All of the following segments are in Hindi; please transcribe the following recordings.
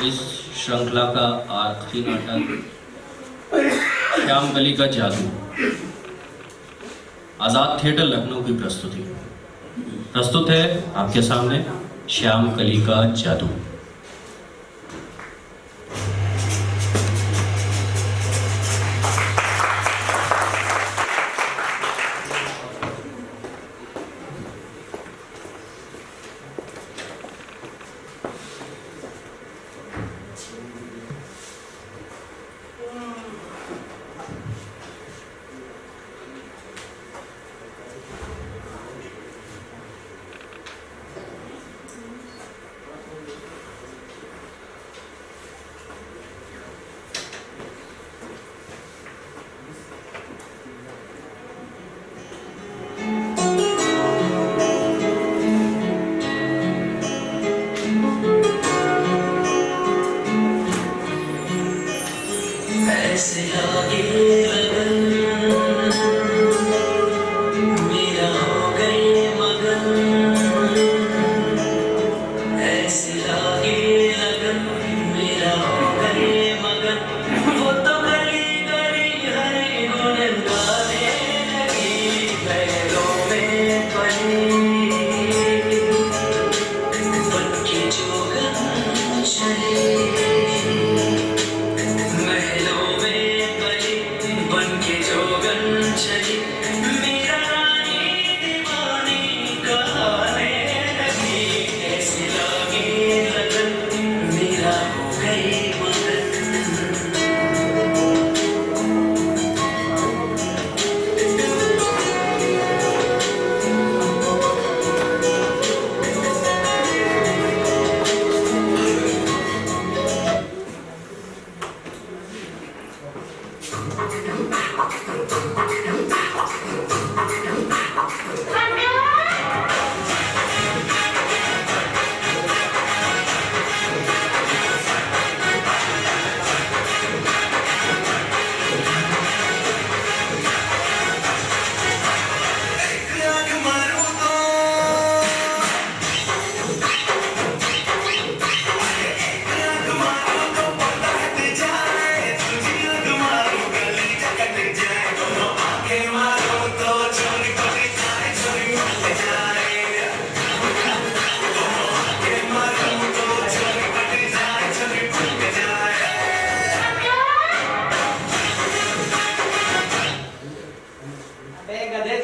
इस श्रृंखला का आखिरी नाटक श्याम कली का जादू आजाद थिएटर लखनऊ की प्रस्तुति प्रस्तुत है आपके सामने श्याम कली का जादू। ऐसे लागे लगन मेरा हो गए मगन, ऐसे लागे लगन मेरा हो गए मगन। वो तो गली गली हरे गुण गाने लगी, पैरों में पड़ी बच्चे जोगन चले।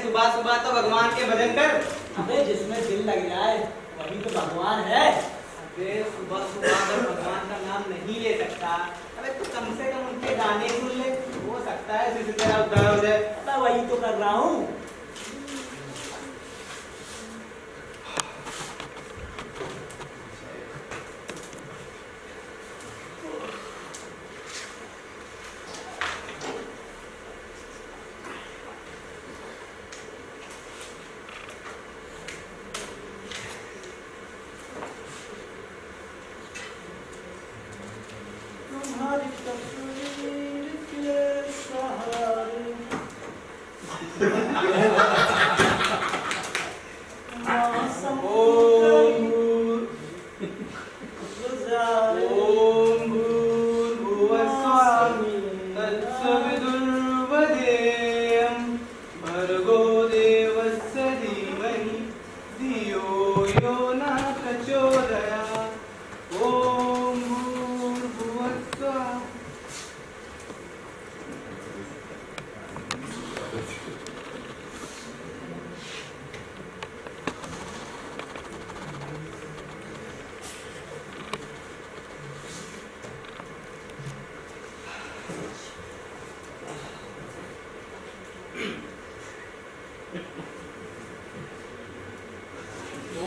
सुबह सुबह तो भगवान के भजन कर। अबे जिसमें दिल लग जाए वही तो भगवान है। अबे सुबह सुबह अगर भगवान का नाम नहीं ले सकता, अबे तो कम से कम उनके गाने सुन ले, हो सकता है जिससे तेरा उद्धार हो जाए। मैं वही तो कर रहा हूँ।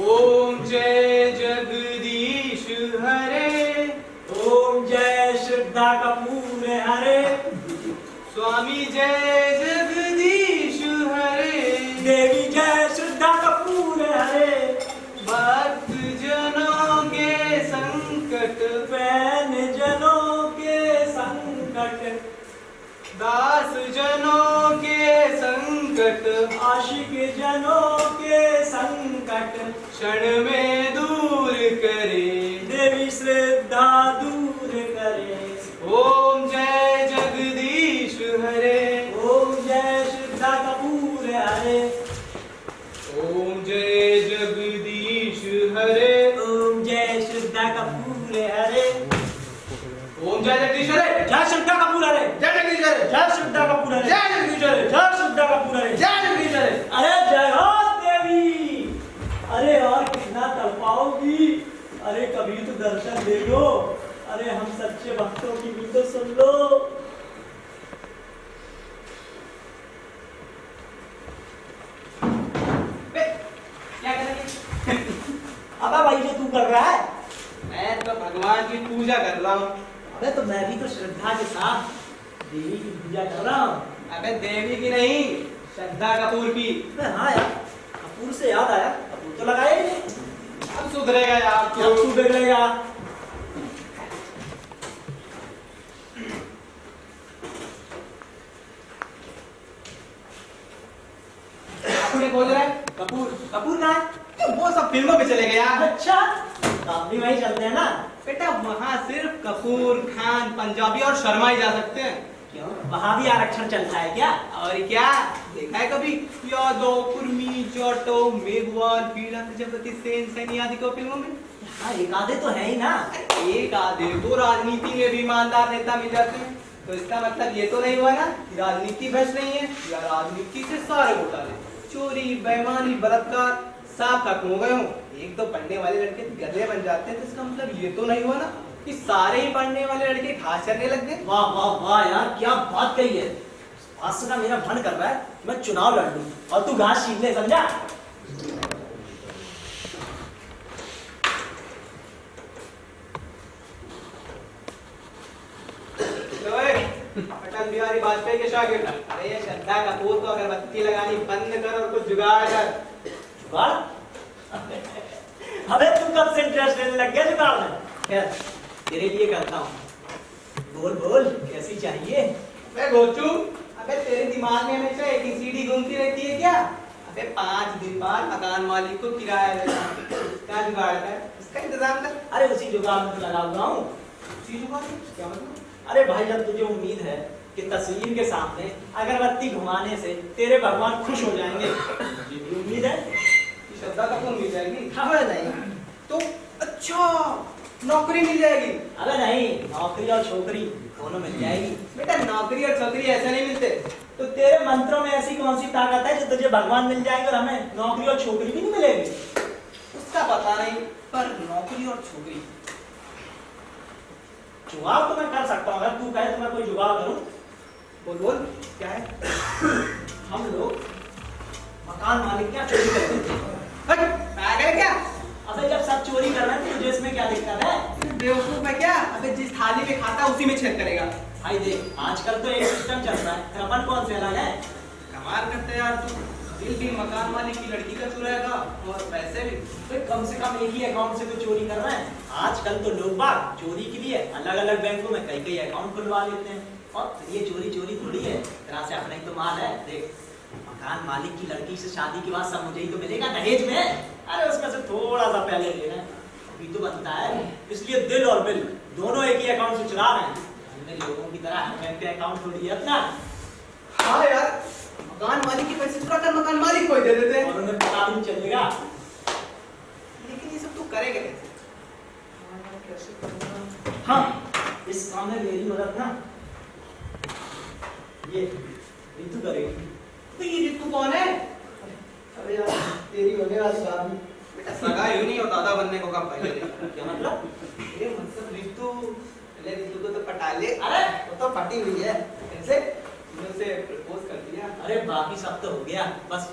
ओम जय जगदीश हरे, ओम जय श्रद्धा कपूर हरे, स्वामी जय जगदीश हरे, देवी जय श्रद्धा कपूर हरे। भक्त जनों के संकट, फैन जनों के संकट, दास जनों के संकट, आशिक जनों के संकट क्षण में दूर करे, देवी श्रद्धा दूर है रे। ओम जय जगदीश्वर रे। जय श्रद्धा कपूर रे। जय जगदीश्वर रे। जय श्रद्धा कपूर रे। जय जगदीश्वर रे। जय श्रद्धा कपूर रे। जय जगदीश्वर रे। अरे जय हो देवी। अरे और कितना तड़पाओगी। अरे कभी तो दर्शन दे लो। अरे हम सच्चे भक्तों की भी तो सुन लो। क्या कर रही है? अबे भाई जो तू कर रहा है। मैं तो भगवान की पूजा कर रहा हूँ। अबे तो मैं भी तो श्रद्धा के साथ देवी की पूजा कर रहा हूँ। अबे देवी की नहीं, श्रद्धा कपूर की। अबे हाँ यार, कपूर से याद आया, कपूर तो लगाया ही नहीं। अब सुधरेगा यार अब तू। तू बिगड़ेगा। अपने खोज रहा है। कपूर कपूर कहाँ है? वो सब फिल्मों पे चले गए यार। अच्छा, तो हम भी वहीं चलते हैं ना। बेटा वहाँ सिर्फ कपूर, खान, पंजाबी और शर्मा ही जा सकते हैं। क्यों, वहाँ भी आरक्षण चलता है क्या? और क्या देखा है कभी यादव, कुर्मी, जाटो, मेघवाल, बीड़ा, प्रजापति, सेन, सैनी आदि को फिल्मों में? हाँ, एक आधे तो है ही ना। एक आधे तो राजनीति में भी ईमानदार नेता मिल जाते हैं। तो इसका मतलब ये तो नहीं हुआ ना कि राजनीति भ्रष्ट नहीं है, या राजनीति से सारे घोटाले, चोरी, बेईमानी, बलात्कार साफ खत्म हो गए हो। एक तो पढ़ने वाले लड़के गधे बन जाते हैं, तो इसका मतलब ये तो नहीं हुआ ना कि सारे ही पढ़ने वाले लड़के घास चरने लग गए। वाह वाह वाह यार, क्या बात कही है। आज से ना मेरा मन कर रहा है मैं चुनाव लड़ लूं और तू घास छीन ले, समझा? अटल बिहारी वाजपेयी के शागिर्द। अरे ये श्रद्धा कपूर को अगरबत्ती लगानी बंद कर और कुछ जुगाड़ कर। जुगाड़? अबे तू कब से इंटरेस्ट लेने लग गया जुगाड़ में? खैर, तेरे लिए करता हूँ। बोल बोल, कैसी चाहिए? अबे गोचू, अबे तेरे दिमाग में हमेशा एक ही सीढ़ी घूमती रहती है क्या? अबे 5 दिन बाद मकान मालिक को किराया देना। क्या जुगाड़ है? इसका इंतजाम कर। अरे उसी जुगाड़ में तो लगा हुआ हूँ। उसी जुगाड़ में? क्या मतलब? अरे भाई, जब तुझे उम्मीद है कि तस्वीर के सामने अगरबत्ती घुमाने से तेरे भगवान खुश हो जाएंगे, मुझे भी उम्मीद है कि श्रद्धा कपूर मिल जाएगी। हमें नहीं। तो अच्छा, नौकरी मिल जाएगी। अबे नहीं, नौकरी और छोकरी दोनों मिल जाएगी। बेटा नौकरी और छोकरी ऐसे नहीं मिलते। तो तेरे मंत्रों में ऐसी कौन सी ताकत है जो तुझे भगवान मिल जाएंगे और हमें नौकरी और छोकरी भी नहीं मिलेगी? उसका पता नहीं, पर नौकरी और छोकरी जुगाड़ तो मैं कर सकता हूँ। अगर तू कहे तो मैं कोई जुगाड़ करूँ। बोल बोल क्या है? हम लोग मकान मालिक क्या चोरी कर देते हैं। हट, पागल क्या? अबे जब सब चोरी कर रहे हैं तो तुझे इसमें क्या दिक्कत है? बेवकूफ है क्या? अबे जिस थाली में खाता उसी में छेद करेगा। भाई देख, आजकल तो एक सिस्टम चल रहा है, फिर अपन कौन से अलग है? कमाल करते यार तू। दिल भी मकान मालिक की लड़की का चुराएगा और पैसे भी। तो कम से कम एक ही अकाउंट से तो चोरी कर रहे हैं। आजकल तो लोग बाग चोरी के लिए अलग अलग बैंकों में कई कई अकाउंट खुलवा लेते हैं। और ये चोरी चोरी थोड़ी है, तरह से अपना ही तो माल है। देख, मकान मालिक की लड़की से शादी के बाद सब मुझे ही तो मिलेगा दहेज में। अरे उसमें से थोड़ा सा पहले लेना है, अभी तो बनता है। इसलिए दिल और बिल दोनों एक ही अकाउंट से चुरा रहे हैं। हमने लोगों की तरह बैंक के अकाउंट थोड़ी है अपना। हाँ यार, मकान मालिक के पैसे चुरा कर मकान मालिक को ही दे देते हैं। और उन्हें पता भी नहीं चलेगा। लेकिन ये सब तू करेगा कैसे? कैसे करूंगा? हाँ, इस काम में मेरी मदद ना, ये रितु करेगी। तो ये रितु कौन है? अरे यार, तेरी होने वाली शादी। बेटा सगा यूं नहीं और दादा बनने को कब पहले? क्या मतलब? ये मतलब रितु, पहले रितु को तो पटा ले। अरे वो तो फटी हुई है। कैसे? तूने उसे प्रपोज कर दिया? अरे बाकी सब तो हो गया, बस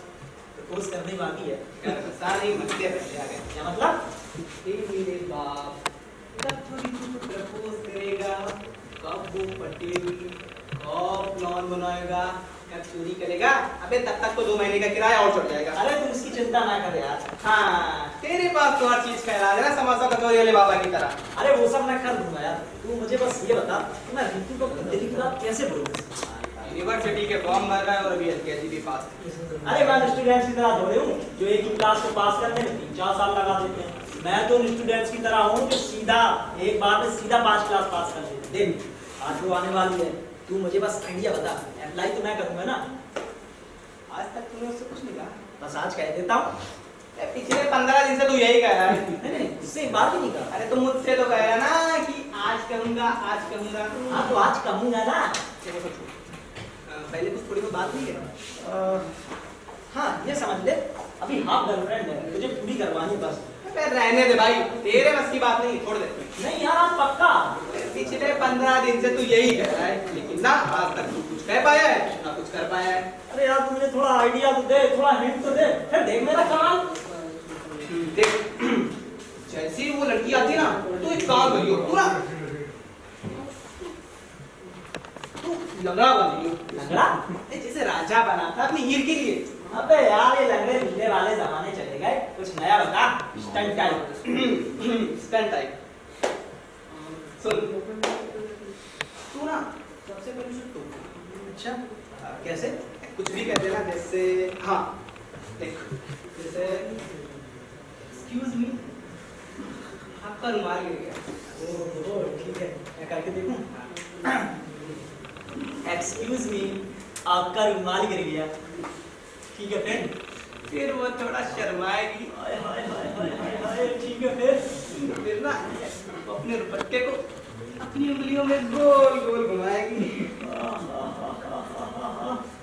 प्रपोज करना ही बाकी है। यार बसा नहीं, मस्ती पहले आ गए। क्या मतलब? मेरे बाप, जब तो रितु को प्रपोज करेगा, कब वो पटेगी, कब प्लान बनाएगा, कब चोरी करेगा? अबे तब तक तो 2 महीने का किराया और चढ़ जाएगा। अरे तू इसकी चिंता ना कर यार। हाँ, तेरे पास तो हर चीज का इलाज है ना, समोसा कचौरी वाले बाबा की तरह। अरे वो सब मैं कर दूंगा यार। तू मुझे बस ये बता कि मैं रितु को दिल्ली की बात कैसे बोलूं? यूनिवर्सिटी के फॉर्म भर रहा है और अभी एलकेजी भी पास है। अरे मैं स्टूडेंट्स की तरह थोड़े हूँ जो एक ही क्लास को पास करने में 3-4 साल लगा देते हैं। मैं तो स्टूडेंट्स की तरह हूँ जो सीधा एक बार में सीधा 5 क्लास पास कर लेते हैं। देख, आज वो आने वाली है, तू मुझे बस आइडिया बता। अप्लाई तो मैं करूँगा ना। आज तक तूने उससे कुछ नहीं कहा? बस आज कह देता हूँ। पिछले 15 दिन से तू यही कह रहा है। नहीं, उससे एक बात ही नहीं कहा। अरे तो मुझसे तो कह रहा ना कहूंगा, आज कहूंगा। हाँ तो आज कहूंगा ना। चलो तो छोड़। पहले कुछ थोड़ी बहुत बात हुई है। हाँ ये समझ ले, अभी हाफ गर्लफ्रेंड है, तुझे पूरी करवानी बस। अबे रहने दे भाई, तेरे बस की बात नहीं, छोड़ दे। नहीं यार आज पक्का। पिछले 15 दिन से तू यही कह रहा है, लेकिन ना आज तक तू कुछ कह पाया है ना कुछ कर पाया है। अरे यार तू मुझे थोड़ा आइडिया तो दे, थोड़ा हिंट तो दे, फिर देख मेरा कमाल। देख, जैसी वो लड़की आती है ना, तू एक काम करियो, पूरा तू लंगड़ा बनियो। लंगड़ा? जैसे राजा बना था अपनी हीर के लिए। अबे यार ये लंगड़े मिलने वाले जमाने चले गए, कुछ नया बता। Stunt type. Stunt type. सुन, तू ना सबसे पहले से तू। अच्छा कैसे? कुछ भी कहते ना, जैसे हाँ देख, जैसे एक्सक्यूज मी, आपका रुमाल गिर गया। ओह ठीक है, मैं करके देखूं। एक्सक्यूज मी, आपका रुमाल गिर गया। ठीक है फिर वो थोड़ा शर्माएगी। हाय हाय हाय हाय हाय हाय, ठीक है फिर ना वो अपने दुपट्टे को अपनी उंगलियों में गोल गोल घुमाएगी।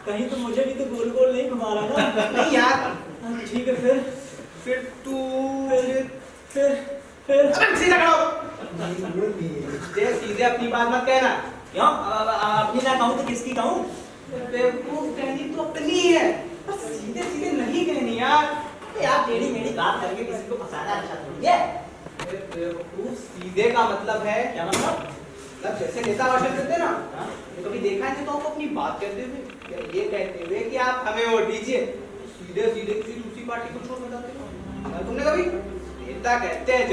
कहीं तो मुझे भी तो गोल गोल नहीं घुमा रहा ना। नहीं यार। ठीक है फिर तू फिर अबे सीधा खड़ा हो। सीधे अपनी बात मत कहना। क्यों? अपनी ना कहूँ तो किसकी कहूँ? बेवकूफ कहनी तो अपनी है, बस सीधे सीधे नहीं कहनी यार। यार टेढ़ी मेढ़ी बात करके किसी को फंसाना अच्छा थोड़ी है। बेवकूफ सीधे का मतलब है क्या मतलब? मतलब जैसे नेता भाषण करते हैं ना, ये कभी देखा है तो अपनी बात करते हुए या ये कहते हुए कि आप हमें वोट दीजिए, सीधे सीधे किसी दूसरी पार्टी को छोड़ बताते हो। तुमने कभी नेता कहते हैं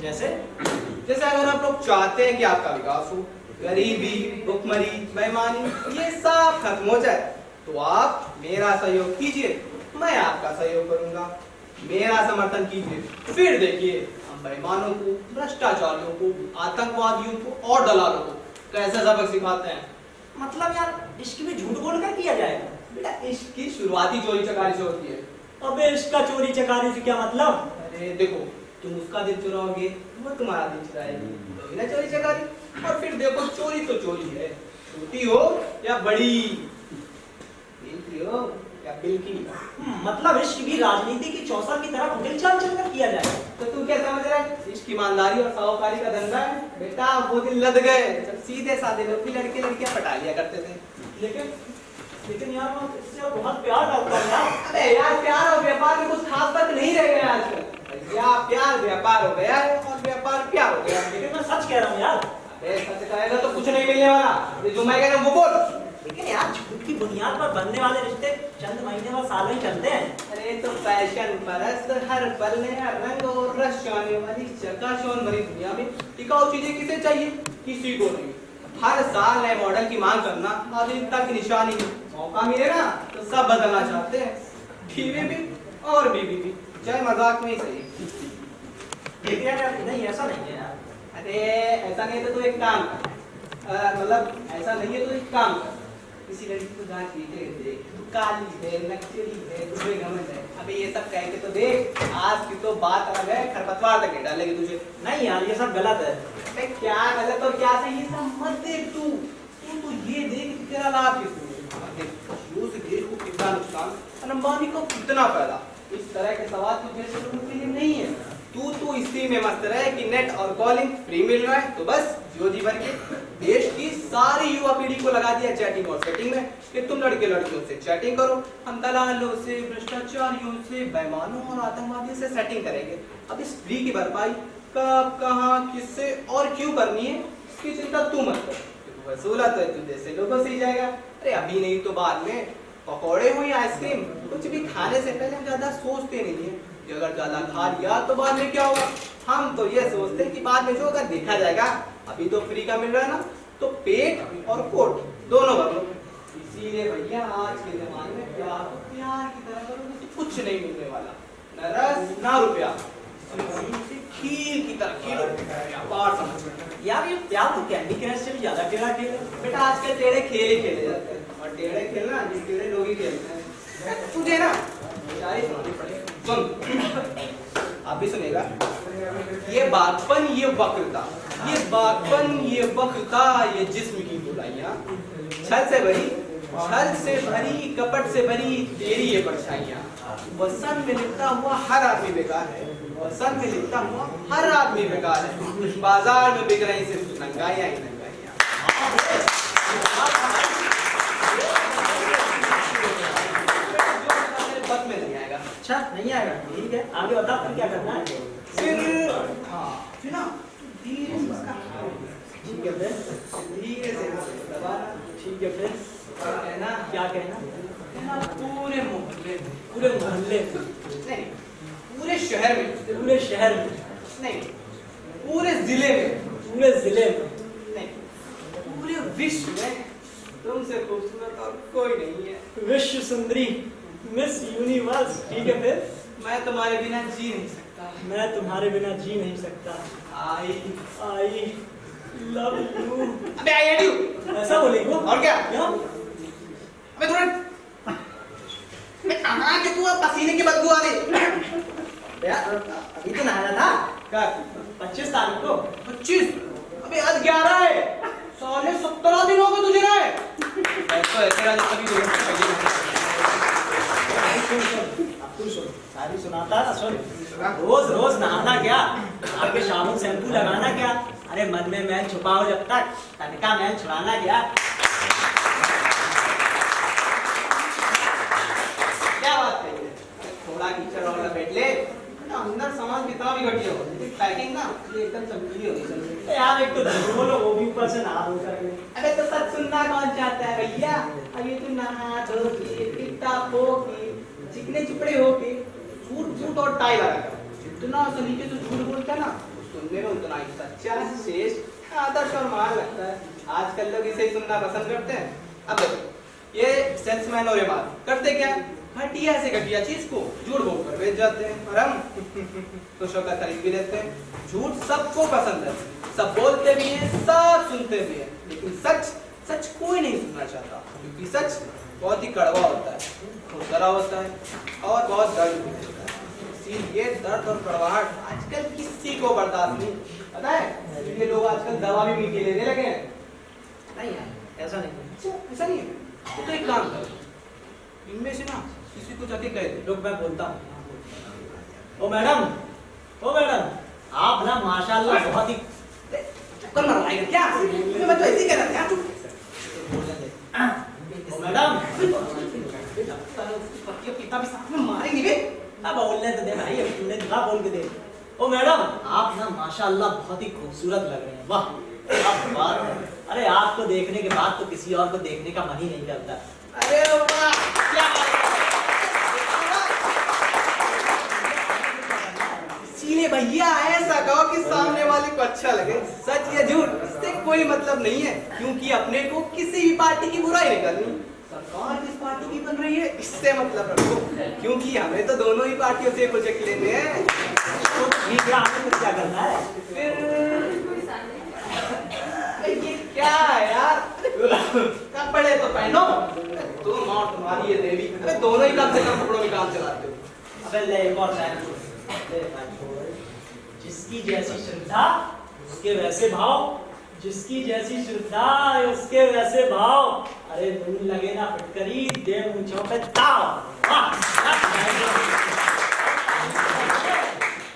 जैसे अगर आप लोग चाहते हैं कि आपका विकास हो, गरीबी, भुखमरी, बेईमानी ये सब खत्म हो जाए, तो आप मेरा सहयोग कीजिए, मैं आपका सहयोग करूंगा। मेरा समर्थन कीजिए, फिर देखिए हम बेईमानों को, भ्रष्टाचारियों को, आतंकवादियों को और दलालों को कैसे सबक सिखाते हैं। मतलब यार इश्क में झूठ बोल कर किया जाएगा? बेटा इश्क की शुरुआती चोरी चकारी से होती है। अबे इसका चोरी चकारी से क्या मतलब? अरे देखो, तुम उसका दिल चुराओगे, वो तुम्हारा दिल चुराएगी, तो ना चोरी चकारी। और फिर देखो चोरी तो चोरी है, छोटी हो या बड़ी, दिल की हो या बिल की। मतलब इश्क भी राजनीति की चौसर की तरह उगल चाल चलकर किया जाए। तो तू क्या समझ रहा है? इश्क ईमानदारी और साहूकारी का धंधा है बेटा। वो दिन लद गए जब सीधे साधे लोग भी लड़के लड़कियां पटा लिया करते थे। लेकिन यार मैं इससे बहुत प्यार करता हूं यार। अबे यार प्यार और व्यापार में कुछ खास फर्क नहीं रह गया आजकल। या प्यार व्यापार हो गया है और व्यापार प्यार हो गया है। लेकिन मैं सच कह रहा हूँ यार। अबे सच कहेगा तो कुछ नहीं मिलने वाला, ये जो मैं कह रहा हूँ वो बोल। लेकिन यार झूठ की बुनियाद पर बनने वाले रिश्ते चंद महीने और सालों ही चलते हैं। अरे तो फैशन परस्त हर पल नया रंग और रस चाहने वाली चकाचौंध भरी दुनिया में टिकाऊ चीजें किसे चाहिए? किसी को नहीं। हर साल नए मॉडल की मांग करना आधुनिकता की निशानी है। मौका मिले ना तो सब बदलना चाहते हैं, बीवी भी और बीवी भी, चाहे मजाक में ही सही। लेकिन यार नहीं ऐसा नहीं है यार। अरे ऐसा नहीं है तो तू एक काम कर, मतलब ऐसा नहीं है तो एक काम कर, किसी लड़की को जांच लीजिए, देख तू काली है, नक्सली है, तुझे घमंड है। अबे ये सब कह के तो देख, आज की तो बात अलग है, खरपतवार तक डालेगी तुझे। नहीं यार ये सब गलत है। अबे क्या गलत और क्या सही ये सब मत देख तू तो ये देख कि तेरा लाभ किसको है। देख जियो से देश को कितना नुकसान, अंबानी को कितना फायदा। इस तरह के सवाल तो जैसे लोगों के लिए नहीं है। तू इसी में मस्त रहे कि नेट और कॉलिंग फ्री मिल रहा है, तो बस जियो जी भर के देश की सारी युवा पीढ़ी को लगा दिया चैटिंग और सेटिंग में कि तुम लड़के लड़कियों से चैटिंग करो, हम दलालों से, भ्रष्टाचारियों से, बेईमानों और आतंकवादियों से सेटिंग करेंगे। अब इस फ्री की भरपाई कब, कहाँ, किससे और क्यों करनी है, इसकी चिंता तू मत कर। वसूला तो तू जैसे लोगों से ही जाएगा। अरे अभी नहीं तो बाद में, पकौड़े हो या आइसक्रीम, कुछ भी खाने से पहले हम ज्यादा सोचते नहीं है कि अगर ज्यादा खा लिया तो बाद में क्या होगा। हम तो ये सोचते हैं कि बाद में जो होगा देखा जाएगा। अभी तो फ्री का मिल रहा है ना, तो पेट और कोट दोनों भर लो। इसीलिए भैया आज के जमाने में प्यार को प्यार की तरह करोगे तो कुछ नहीं मिलने वाला, न रस ना रुपया, खीर की तरह खीरो व्यापार समझ में। यार ये प्यार तो कैंडी क्रश से भी ज्यादा टेढ़ा खेल है। बेटा आजकल टेढ़े खेल ही खेले जाते हैं, और टेढ़े खेलना जिस टेढ़े लोग ही खेलते हैं। तुझे ना बेचारी सुनानी पड़ेगी। सुन आप भी सुनेगा। ये बागपन ये वक्रता, ये बागपन ये वक्रता, ये जिस्म की बुराइयां, छल से भरी कपट से भरी तेरी ये परछाइयां। वसन में लिपटा हुआ हर आदमी बेकार है, वसन में लिपटा हुआ हर आदमी बेकार है, बाजार में बिक रही सिर्फ नंगाइयां ही नंगाइयां। बस में नहीं आएगा। अच्छा नहीं आएगा, ठीक है आगे बता फिर क्या करना है। फिर फिर ना धीरे से इसका ठीक है फिर, धीरे से दबाना। ठीक है फिर कहना क्या कहना, कहना पूरे मोहल्ले में, पूरे मोहल्ले में, नहीं पूरे शहर में, पूरे शहर में, नहीं पूरे जिले में, पूरे जिले में, नहीं पूरे विश्व में तुमसे खूबसूरत और कोई नहीं है। विश्व सुंदरी मिस यूनिवर्स। ठीक है फिर, मैं तुम्हारे बिना जी नहीं सकता। मैं तुम्हारे बिना जी नहीं सकता। I love you. अबे आई हेट यू। ऐसा बोलेगी वो? और क्या? क्यों? अबे थोड़ा मैं कहाँ के तू पसीने की बदबू आ रही। यार अभी तो नहाया था। कब? 25 तारीख को। 25? अबे आज 11 है। साले 17 दिन हो गए तुझे ना। तो ऐसे राजा कभी तू सुन, सारी सुनाता ना सुन। रोज रोज नहाना क्या, आपके साबुन शैम्पू लगाना क्या, अरे मन में मैल छुपाओ जब तक, तनका मैल छुड़ाना क्या। क्या बात है, थोड़ा कीचड़ और लपेट ले ना, अंदर सामान कितना भी घटिया हो, लेकिन पैकिंग ना ये एकदम चमकीली होनी चाहिए। यार एक तो झूठ बोलो, वो भी ऊपर से नहा धो कर। अबे तो सच सुनना कौन चाहता है भैया। अब ये तू नहा धो के टिप-टाप हो के चिकने चिपड़े हो के झूठ और टाई लगा कर जितना सलीके से झूठ बोलता है ना, सुनने में उतना ही सच्चा श्रेष्ठ आदर्श और महान लगता है। आजकल लोग इसे ही सुनना पसंद करते हैं। अब देखो ये सेल्समैन और ये बात करते क्या, घटिया से घटिया चीज को झूठ बोलकर बेच जाते हैं और हम खुश होकर खरीद भी लेते हैं। झूठ सबको पसंद है, सब बोलते भी हैं, सब सुनते भी हैं, लेकिन सच कोई नहीं सुनना चाहता, क्योंकि सच बहुत ही कड़वा होता है, खुरदरा होता है और बहुत दर्द भी देता है। इसीलिए दर्द और कड़वाहट आजकल किसी को बर्दाश्त नहीं, पता है इसलिए लोग आजकल दवा भी मीठी लेने लगे हैं। नहीं है ऐसा नहीं, ऐसा नहीं है। तो एक काम कर, इनमें से ना किसी को जाके कह दे। लोग मैं बोलता हूँ, ओ मैडम आप ना माशाल्लाह बहुत ही चक्कर मरवाएगा क्या? मैं तो ऐसे ही कह रहा था। ओ मैडम पिता भी साथ में मारेंगे बे। अब बोलने तो दे भाई, अभी तूने क्या बोल के दे। ओ मैडम आप ना माशाल्लाह बहुत ही खूबसूरत लग रहे हैं, वाह क्या बात है। अरे आपको देखने के बाद तो किसी और को देखने का मन ही नहीं करता। अरे वाह क्या बात है। इसीलिए भैया ऐसा कहो कि सामने वाले को अच्छा लगे। सच या झूठ इससे कोई मतलब नहीं है, क्योंकि अपने को किसी भी पार्टी की बुराई नहीं करनी। सरकार किस पार्टी की बन रही है इससे मतलब रखो, क्योंकि हमें तो दोनों ही पार्टियों से प्रोजेक्ट लेने हैं। तो ठीक है, आपको क्या करना है फिर ये क्या है यार, कपड़े तो पहनो। तुम और तुम्हारी ये देवी, अरे दोनों ही कम से कम कपड़ों में काम चलाते हो। अबे ले एक और शायरी जिसकी जैसी श्रद्धा उसके वैसे भाव, जिसकी जैसी श्रद्धा उसके वैसे भाव, अरे नून लगे ना फटकरी दे मूंछों पे ताव।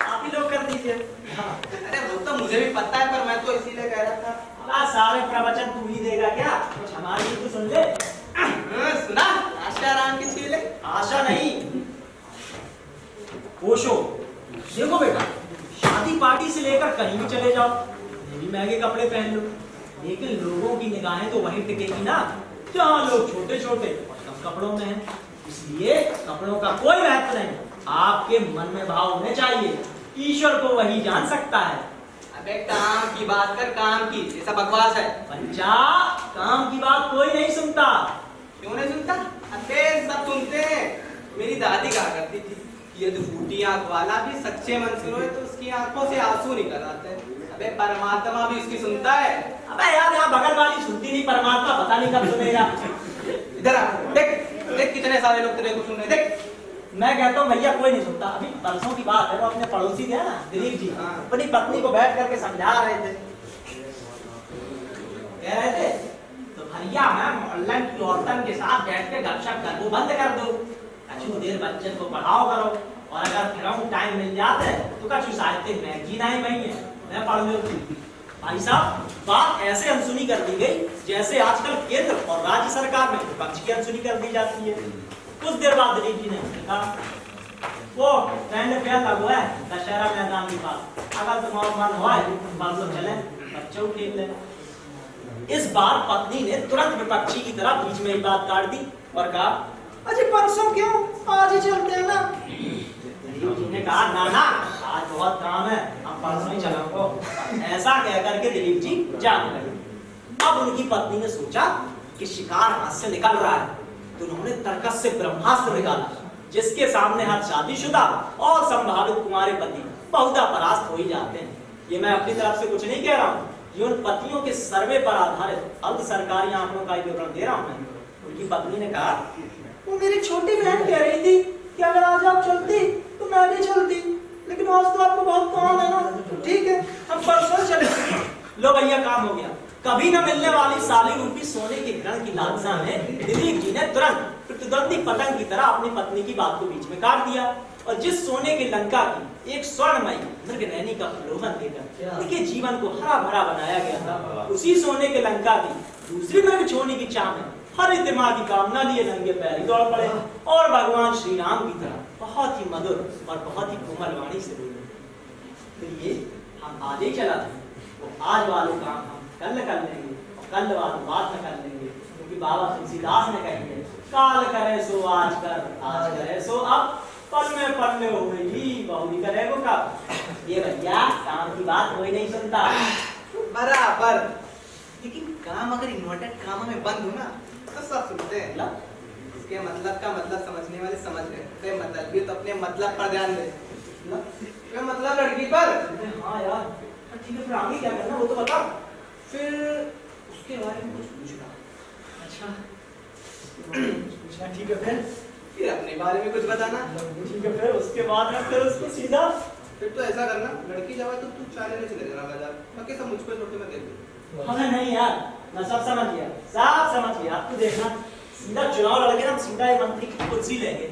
आप ही लोग कर दीजिए। अरे वो तो मुझे भी पता है, पर मैं तो इसीलिए कह रहा था। सारे प्रवचन तू ही देगा क्या, कुछ हमारी तो सुन ले। सुना आशा राम की छीले। आशा नहीं, ओशो। देखो बेटा, शादी पार्टी से लेकर कहीं भी चले जाओ, ये भी महंगे कपड़े पहन लो, लेकिन लोगों की निगाहें तो वहीं टिकेगी ना जहाँ लोग छोटे छोटे और कम कपड़ों में हैं। इसलिए कपड़ों का कोई महत्व नहीं, आपके मन में भाव होने चाहिए, ईश्वर को वही जान सकता है। अबे काम की बात कर, काम की, ऐसा बकवास है। बच्चा काम की बात कोई नहीं सुनता। क्यों नहीं सुनता? अबे सब सुनते हैं। मेरी दादी कहा करती थी कि यदि फूटी आंख वाला भी सच्चे मन से रोए तो उसकी आंखों से आंसू निकल आते हैं। अबे परमात्मा भी उसकी सुनता है। अबे यार यहाँ बगल वाली सुनती नहीं, परमात्मा पता नहीं कब सुनेगा। इधर आ, देख देख कितने सारे लोग तेरे को सुन रहे हैं, देख मैं कहता हूँ भैया कोई नहीं सुनता। अभी परसों की बात है, वो अपने पड़ोसी थे ना दिलीप जी, हाँ। अपनी पत्नी को बैठ करके समझा रहे थे। कह रहे थे तो भैया मैं मोहल्ले की औरतन के साथ बैठ के गपशप कर वो बंद कर दो, कछु देर बच्चे को पढ़ाओ करो, और अगर फिर टाइम मिल जाता है तो कछु साहित्य मैगजीन आई भाई है मैं पढ़ लो। भाई साहब बात ऐसे अनसुनी कर दी गई जैसे आजकल केंद्र और राज्य सरकार में विपक्ष की अनसुनी कर दी जाती है। कुछ देर बाद दिलीप जी ने कहा वो ट्रेंड फेयर लगा है दशहरा मैदान के पास, अगर तुम्हारा मन हो परसों चले बच्चों खेल ले। इस बार पत्नी ने तुरंत विपक्षी की तरह बीच में ही बात काट दी और कहा अजी परसों क्यों, आज ही चलते हैं ना। दिलीप जी ने कहा ना ना आज बहुत काम है, हम परसों ही चलेंगे। ऐसा कह करके दिलीप जी जाने लगे। अब उनकी पत्नी ने सोचा कि शिकार हाथ से निकल रहा है, तो उन्होंने तर्कस से ब्रह्मास्त्र निकाला जिसके सामने हर शादीशुदा और संभावित कुंवारे पति बहुधा परास्त हो ही जाते हैं। ये मैं अपनी तरफ से कुछ नहीं कह रहा हूँ, ये उन पतियों के सर्वे पर आधारित अर्ध सरकारी आंकड़ों का विवरण दे रहा हूँ मैं। उनकी पत्नी ने कहा वो मेरी छोटी बहन कह रही थी कि अगर आज आप चलती तो मैं भी चलती, लेकिन आज तो आपको बहुत काम है ना, तो ठीक है हम परसों चलेंगे। लो भैया काम हो गया। कभी न मिलने वाली साली रूपी सोने के ग्रहण की लालसा में दिलीप जी ने तुरंत प्रतिद्वंदी पतंग की तरह अपनी पत्नी की बात को बीच में काट दिया, और जिस सोने की लंका की एक स्वर्णमयी मृगनयनी का प्रलोभन देकर उनके जीवन को हरा भरा बनाया गया था, उसी सोने के लंका की दूसरी मृग छोड़ने की चाह में हर दिमाग की कामना लिए नंगे पैर दौड़ पड़े और भगवान श्री राम की तरह बहुत ही मधुर और बहुत ही कोमल वाणी से बोले, तो ये हम आज ही चला था, वो आज वाले काम हम कल कर लेंगे और कल वाले बाद में कर लेंगे, क्योंकि बाबा तुलसीदास ने कही काल करे सो आज कर, आज करे सो अब, पल में हो गई बहुरी करेगो कब। ये भैया काम की बात कोई नहीं सुनता बराबर, लेकिन काम अगर इन्वर्टेड काम में बंद हो ना तो सब सुनते हैं। इसके मतलब का मतलब समझने वाले समझ रहे, मतलब भी तो अपने मतलब पर ध्यान दे। मतलब लड़की पर हाँ यार ठीक है, फिर आगे क्या करना वो तो बता। फिर उसके बारे में कुछ पूछना। अच्छा पूछना, ठीक है फिर अपने बारे में कुछ बताना। ठीक है फिर उसके बाद में फिर उसको सीधा फिर तो ऐसा करना, लड़की जाए तो तू चाय लेने चले जाना बाजार, बाकी सब मुझको छोड़ के मैं देख लूं। हमें नहीं यार, मैं सब समझ गया, सब समझ गया। आपको देखना सीधा चुनाव लड़के ना, सीधा एक मंत्री की कुर्सी लेंगे।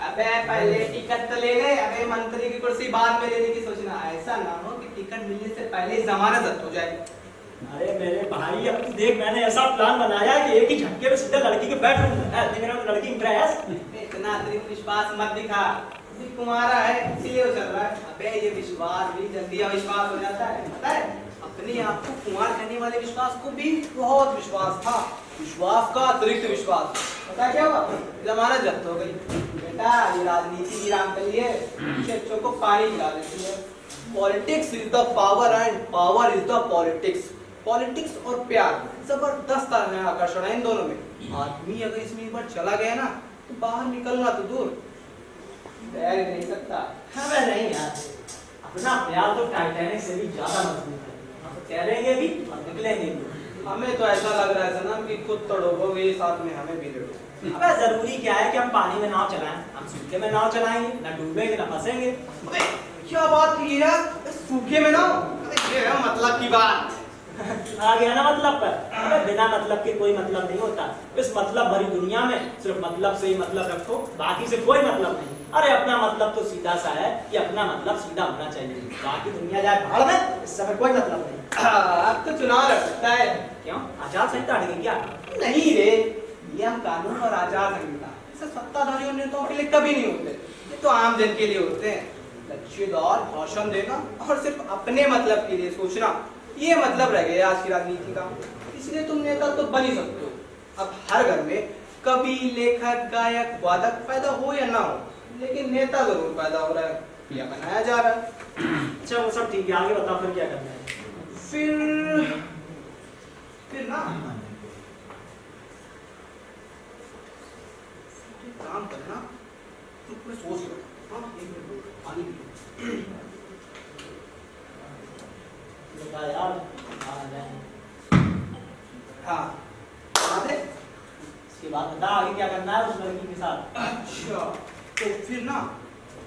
अबे पहले टिकट तो ले ले, अबे मंत्री की कुर्सी बाद में लेने की सोचना। ऐसा ना हो कि टिकट मिलने से पहले जमानत जब्त हो जाए। अरे मेरे भाई अब तू देख, मैंने ऐसा प्लान बनाया कि एक ही झटके में सीधा लड़की के बेडरूम है, मेरा तो लड़की इंप्रेस। इतना अतिरिक्त विश्वास मत दिखा, तुम्हारा है इसीलिए वो चल रहा है। अबे ये विश्वास भी जल्दी अविश्वास हो जाता है, पता है। अपने आप को कुंवार करने वाले विश्वास को भी बहुत विश्वास था, विश्वास का अतिरिक्त विश्वास। पता क्या हुआ, जमानत जब्त हो गई। बेटा ये राजनीति की राम के लिए बच्चों को पानी पिला देती है। Politics is the power and power is the politics. Politics और प्यार जबरदस्त आकर्षण है इन दोनों में। आदमी अगर इसमें एक बार चला गया ना तो बाहर निकलना तो दूर बैर नहीं सकता। हमें नहीं यार, अपना प्यार तो टाइटैनिक से भी ज्यादा मजबूत है, हम तैरेंगे भी और निकलेंगे भी। हमें तो ऐसा लग रहा है सनम कि खुद तो डूबोगे साथ में हमें भी डूबोगे। अबे जरूरी क्या है कि हम पानी में नाव चलाएं, हम सूखे में नाव चलाएंगे, ना डूबेंगे ना फंसेंगे। अबे क्या बात की है, सूखे में ना, ये है मतलब की बात। आ गया ना मतलब पर। अबे बिना मतलब के कोई मतलब नहीं होता। इस मतलब भरी दुनिया में सिर्फ मतलब से ही मतलब रखो, बाकी से कोई मतलब नहीं। अरे अपना मतलब तो सीधा सा है कि अपना मतलब सीधा होना चाहिए, बाकी दुनिया जाए भाड़ में, इस समय कोई मतलब नहीं। अब तो चुनाव लड़ सकता है। क्यों, आचार संहिता अड़ गई क्या? नहीं रे, नियम कानून और आचार संहिता इसे सत्ताधारी और नेताओं के लिए कभी नहीं होते, ये तो आम जन के लिए होते हैं। लक्ष्यदार भाषण देना और सिर्फ अपने मतलब के लिए सोचना, ये मतलब रह गया आज की राजनीति का। इसलिए तुम नेता तो बन ही सकते हो। अब हर घर में कवि, लेखक, गायक, वादक पैदा हो या ना हो, लेकिन नेता जरूर पैदा हो रहा है या बनाया जा रहा है। अच्छा वो सब ठीक है, आगे बताओ फिर क्या करना है? फिर ना काम करना, तुम पूरे सोच लो। हाँ, एक मिनट पानी पी। बता यार, आ जाए। हाँ, याद है? इसके बाद बता आगे क्या करना है उस लड़की के साथ। अच्छा, तो फिर ना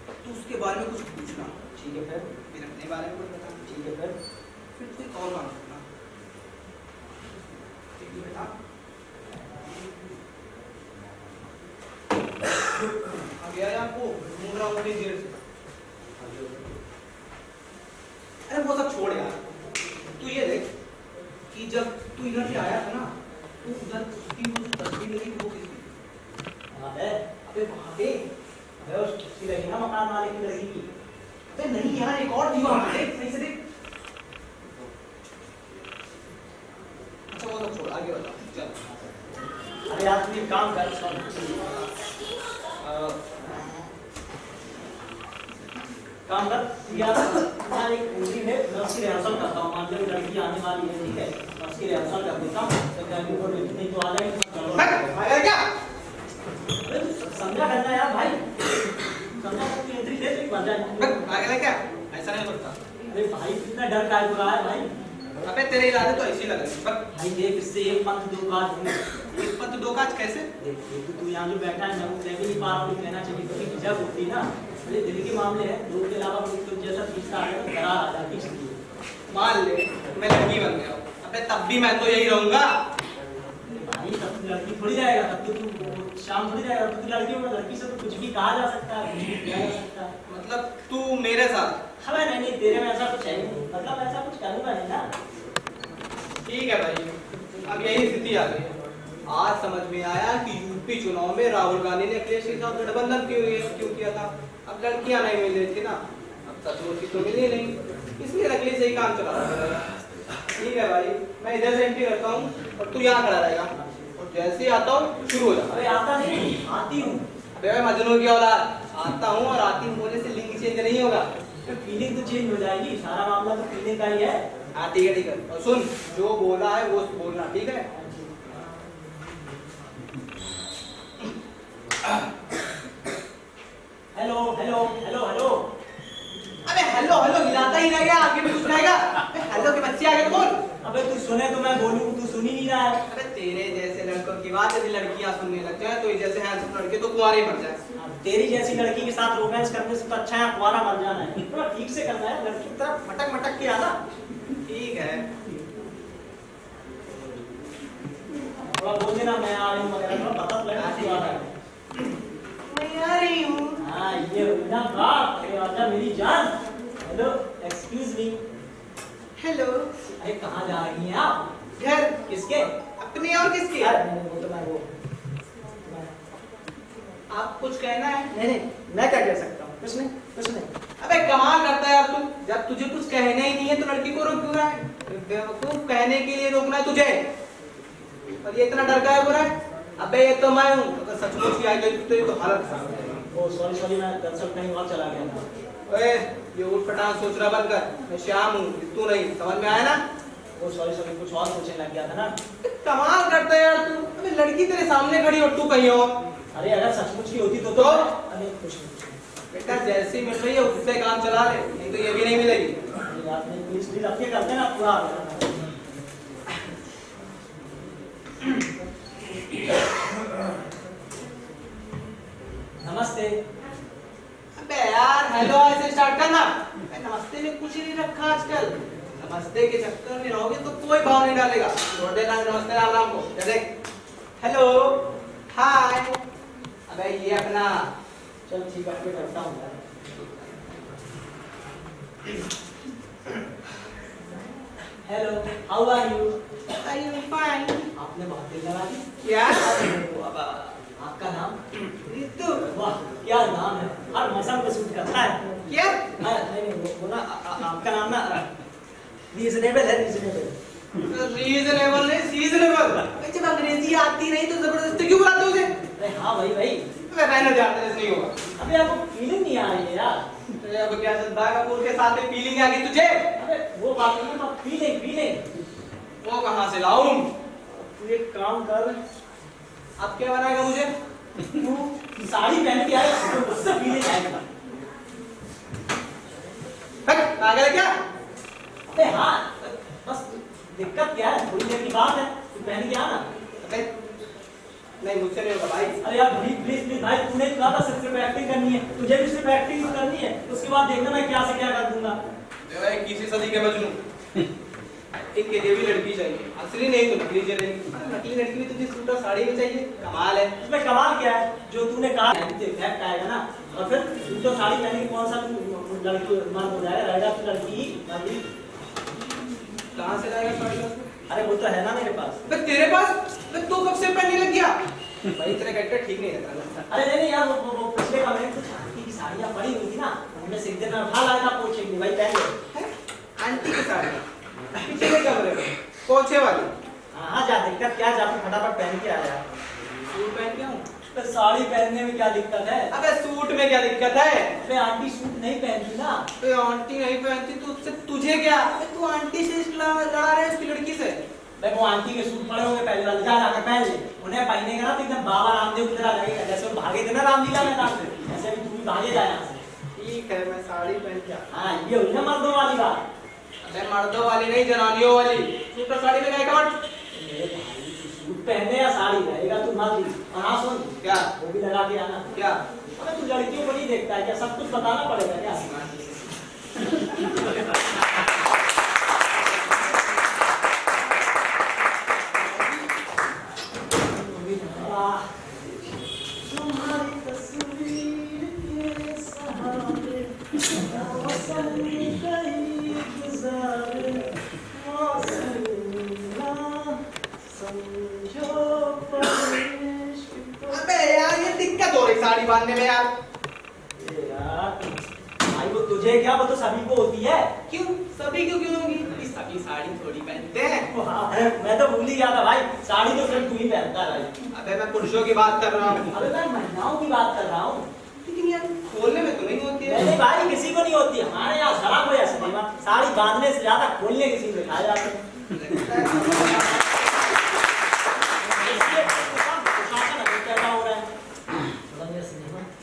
तू उसके बारे में कुछ पूछना, ठीक है फिर अपने बारे में कुछ बता, ठीक है फिर कोई और काम करना। ठीक है बेटा। अब यार आपको घूम रहा हूँ बड़ी देर से। अरे वो सब छोड़ यार, तू ये देख कि जब तू इधर से आया था ना, तो उधर उसकी वो जो तस्वीर लगी वो किसकी? वहाँ पे अबे वहाँ पे, अबे उस कुर्सी लगी ना मकान मालिक की लड़की की। अबे नहीं यार, एक और थी वहाँ पे, देख सही से देख। अच्छा वो सब छोड़, आगे बता चल। अरे यार तू एक काम कर, काम कर यार, मैं एक पूरी है, मैं उसकी रिहर्सल करता हूँ। मान लो लड़की आने वाली है, ठीक है, मैं उसकी रिहर्सल कर देता हूँ। नहीं तो आ जाएगी। आया क्या? अरे तू समझा करना यार भाई, समझा तू एंट्री दे तो बन जाए। आगे क्या? ऐसा नहीं होता। अरे भाई कितना डर टाइप हो रहा है भाई। अबे तेरे इरादे तो ऐसे ही लग रहे हैं। भाई देख, इससे एक पंथ दो काज होंगे। एक पत दो काज कैसे? देख तू यहाँ जो बैठा है, मैं वो कह भी नहीं पा रहा हूँ, कहना चाहिए क्योंकि हिजाब होती है ना, अरे दिल के मामले हैं, लोग के अलावा कोई तो जैसा तीसरा आ जाए दरार आ जाती है। मान ले मैं लड़की बन गया, अबे तब भी मैं तो यही रहूंगा। भाई तब तो लड़की थोड़ी जाएगा, तब तो तू शाम थोड़ी जाएगा, तब तो लड़की होगा। लड़की से तो कुछ भी कहा जा सकता है, कुछ भी किया जा सकता है। मतलब तू मेरे साथ? हमें नहीं, तेरे में ऐसा कुछ है नहीं, मतलब ऐसा कुछ करूंगा नहीं ना। ठीक है भाई, अब यही स्थिति आ गई है। आज समझ में आया कि यूपी चुनाव में राहुल गांधी ने अखिलेश के साथ गठबंधन क्यों किया था। अब लड़कियां नहीं मिल रही थी ना, अब सचमुच की तो मिली नहीं, इसलिए अखिलेश यही काम चला रहा है। ठीक है भाई, मैं इधर से एंट्री करता हूँ और तू यहाँ खड़ा रहेगा, और जैसे ही आता हूँ शुरू हो जा। अरे आता नहीं, आती हूँ। अबे मैं मजनू की औलाद, आता हूँ और आती हूँ बोलने से लिंग चेंज नहीं होगा। फीलिंग तो चेंज हो जाएगी, सारा मामला तो फीलिंग का ही है। हाँ ठीक है ठीक है, और सुन जो बोला है वो बोलना, ठीक है? Hello hello hello hello. अबे हेलो हेलो हिलाता ही रह गया, आगे भी कुछ रहेगा। अबे हेलो के बच्चे आगे तो बोल। अबे तू सुने तो मैं बोलूं, तू सुन ही नहीं रहा है। अबे तेरे जैसे लड़कों की बात यदि लड़कियां सुनने लग जाए तो ये जैसे हैंडसम लड़के तो कुंवारे मर जाए। तेरी जैसी लड़की के साथ रोमांस करने से तो अच्छा है कुंवारा मर जाना है। थोड़ा ठीक से करना है, लड़की की तरफ मटक मटक के आना। ठीक है, थोड़ा बोल देना मैं आ रही हूँ वगैरह, थोड़ा पता तो लगा तू आ रहा है। मैं आ रही हूँ। हाँ ये ना बाप, अरे आजा मेरी जान। Hello excuse me. हेलो। अरे कहाँ जा रही हैं आप? घर। किसके? अपने और किसके? वो तो मैं वो आप कुछ कहना है? नहीं, मैं क्या कह सकता हूँ? कुछ नहीं, कुछ नहीं। अबे कमाल करता है यार तू, जब तुझे कुछ कहना ही नहीं है तो लड़की को रोक क्यों रहा है? बेवकूफ, कहने के लिए रोकना है तुझे, और ये इतना डर का हो रहा है? अबे ये तो मैं हूँ, अगर सचमुच की आई तो ये तो हालत खराब है। ओ सॉरी, मैं दरअसल कहीं और चला गया था। ओए ये उठ पटांग सोच रहा बंद कर, मैं श्याम हूँ, तू नहीं, समझ में आया ना? ओ सॉरी, कुछ और सोचने लग गया था ना। कमाल करता है यार तू, अबे लड़की तेरे सामने खड़ी और तू कहीं और। अरे अगर सचमुच की होती तो अरे कुछ नहीं। बेटा जैसी मिल रही है उससे काम चला ले, नहीं तो ये भी नहीं मिलेगी। प्लीज अब क्या करते हैं ना पूरा। नमस्ते। अबे यार हेलो ऐसे स्टार्ट करना, नमस्ते में कुछ नहीं रखा आजकल। नमस्ते के चक्कर में रहोगे तो कोई भाव नहीं डालेगा। छोड़ देना नमस्ते राम राम को, देख हेलो हाय। अबे ये अपना चल ठीक है, मैं करता हूँ। Hello, how are you? I am fine. आपने बहुत देर लगा दी। क्या? आपका नाम? रितु। वाह क्या नाम है, हर मौसम पे सूट करता है। क्या? नहीं वो ना आपका नाम ना रीजनेबल है, रीजनेबल। रीजनेबल नहीं सीजनेबल। जब अंग्रेजी आती नहीं तो जबरदस्ती क्यों बुलाते हो उसे? अरे हाँ भाई अबे रहने दे यार, नहीं होगा। अबे आपको फीलिंग नहीं आ रही है यार। अरे अब क्या श्रद्धा कपूर के साथ में फीलिंग आ गई तुझे? अबे वो बात नहीं, बात फीलिंग। वो कहाँ से लाऊं? तू एक काम कर, अब क्या बनाएगा मुझे? तू साड़ी पहन के आए तो उससे फीलिंग आएगा। पागल है क्या? अबे हाँ, बस दिक्कत क्या है, थोड़ी देर की बात है, तू पहन के आना। अबे नहीं मुझसे नहीं होगा भाई। अरे यार प्लीज प्लीज प्लीज भाई, तूने कहा था सिर्फ एक्टिंग करनी है, तुझे भी सिर्फ एक्टिंग ही करनी है, उसके बाद देखना मैं क्या से क्या कर दूंगा। ए भाई 21वीं सदी के मजनू, इनके लिए भी लड़की चाहिए, असली नहीं तो नकली चाहिए। अरे नकली लड़की भी तुझे सूट और साड़ी में चाहिए, कमाल है। इसमें कमाल क्या है, जो तूने कहा इफेक्ट आएगा ना, और फिर तू तो साड़ी पहने के कौन सा तू लड़की मर्द हो जाएगा, रहेगा तू लड़की नकली। कहाँ से लाएगा साड़ी? अरे वो तो है ना मेरे पास। बे तेरे पास? बे तू कब से पहनने लग गया? भाई तेरा कैरेक्टर ठीक नहीं रहता। अरे नहीं नहीं यार, वो पिछले कमरे में कुछ आंटी की साड़ियाँ पड़ी हुई थी ना, उनमें से एक दिन मैं उठा लाया था, पोछे की भाई पहन ले। आंटी की साड़ी पीछे के कमरे में पोछे वाली? हाँ जा, दिक्कत क्या, जा तू फटाफट पहन के आ जा। सूट पहन के आऊं? तो साड़ी पहनने में क्या दिक्कत है? अबे सूट में क्या दिक्कत है? अबे आंटी सूट नहीं पहनती ना। तो आंटी नहीं पहनती तो उससे तुझे क्या? अबे तू आंटी से लड़ा रहा है उसकी लड़की से? भाई वो आंटी के सूट पड़े होंगे पहले वाले, जा जाकर पहन ले, उन्हें पहनेगा ना तो एकदम बाबा रामदेव की तरह लगेगा, जैसे वो भागे थे ना रामलीला मैदान से, ऐसे भी तू भी भागे जा यहाँ से। ठीक है मैं साड़ी पहन के हाँ ये हुई ना मर्दों वाली बात। अबे मर्दों वाली नहीं, जनानियों वाली। सूट और साड़ी में क्या कमांड? मेरे भाई तू सूट पहने या साड़ी रहेगा तू मर्द ही। और हाँ सुन, क्या? वो भी लगा के आना। क्या? अबे तू लड़कियों को नहीं देखता है क्या, सब कुछ बताना पड़ेगा क्या? तुम्हारी तस्वीर के सहारे मौसम कहीं गुजारे, मौसम ना समझो परिश को। अबे यार ये दिक्कत हो रही साड़ी बांधने में यार। ए यार भाई वो तुझे क्या, वो तो सभी को होती है। क्यों? सभी क्यों होगी? सभी साड़ी थोड़ी पहनते हैं। अरे मैं तो भूल ही गया था भाई, साड़ी तो सिर्फ तू ही पहनता है भाई। अबे मैं पुरुषों की बात कर रहा हूँ। अबे मैं महिलाओं की बात कर रहा हूँ। लेकिन यार खोलने में तो नहीं होती है। नहीं भाई किसी को नहीं होती, हमारे यहाँ जरा कोई ऐसा नहीं है, साड़ी बांधने से ज्यादा खोलने किसी को दिखाया जाता है।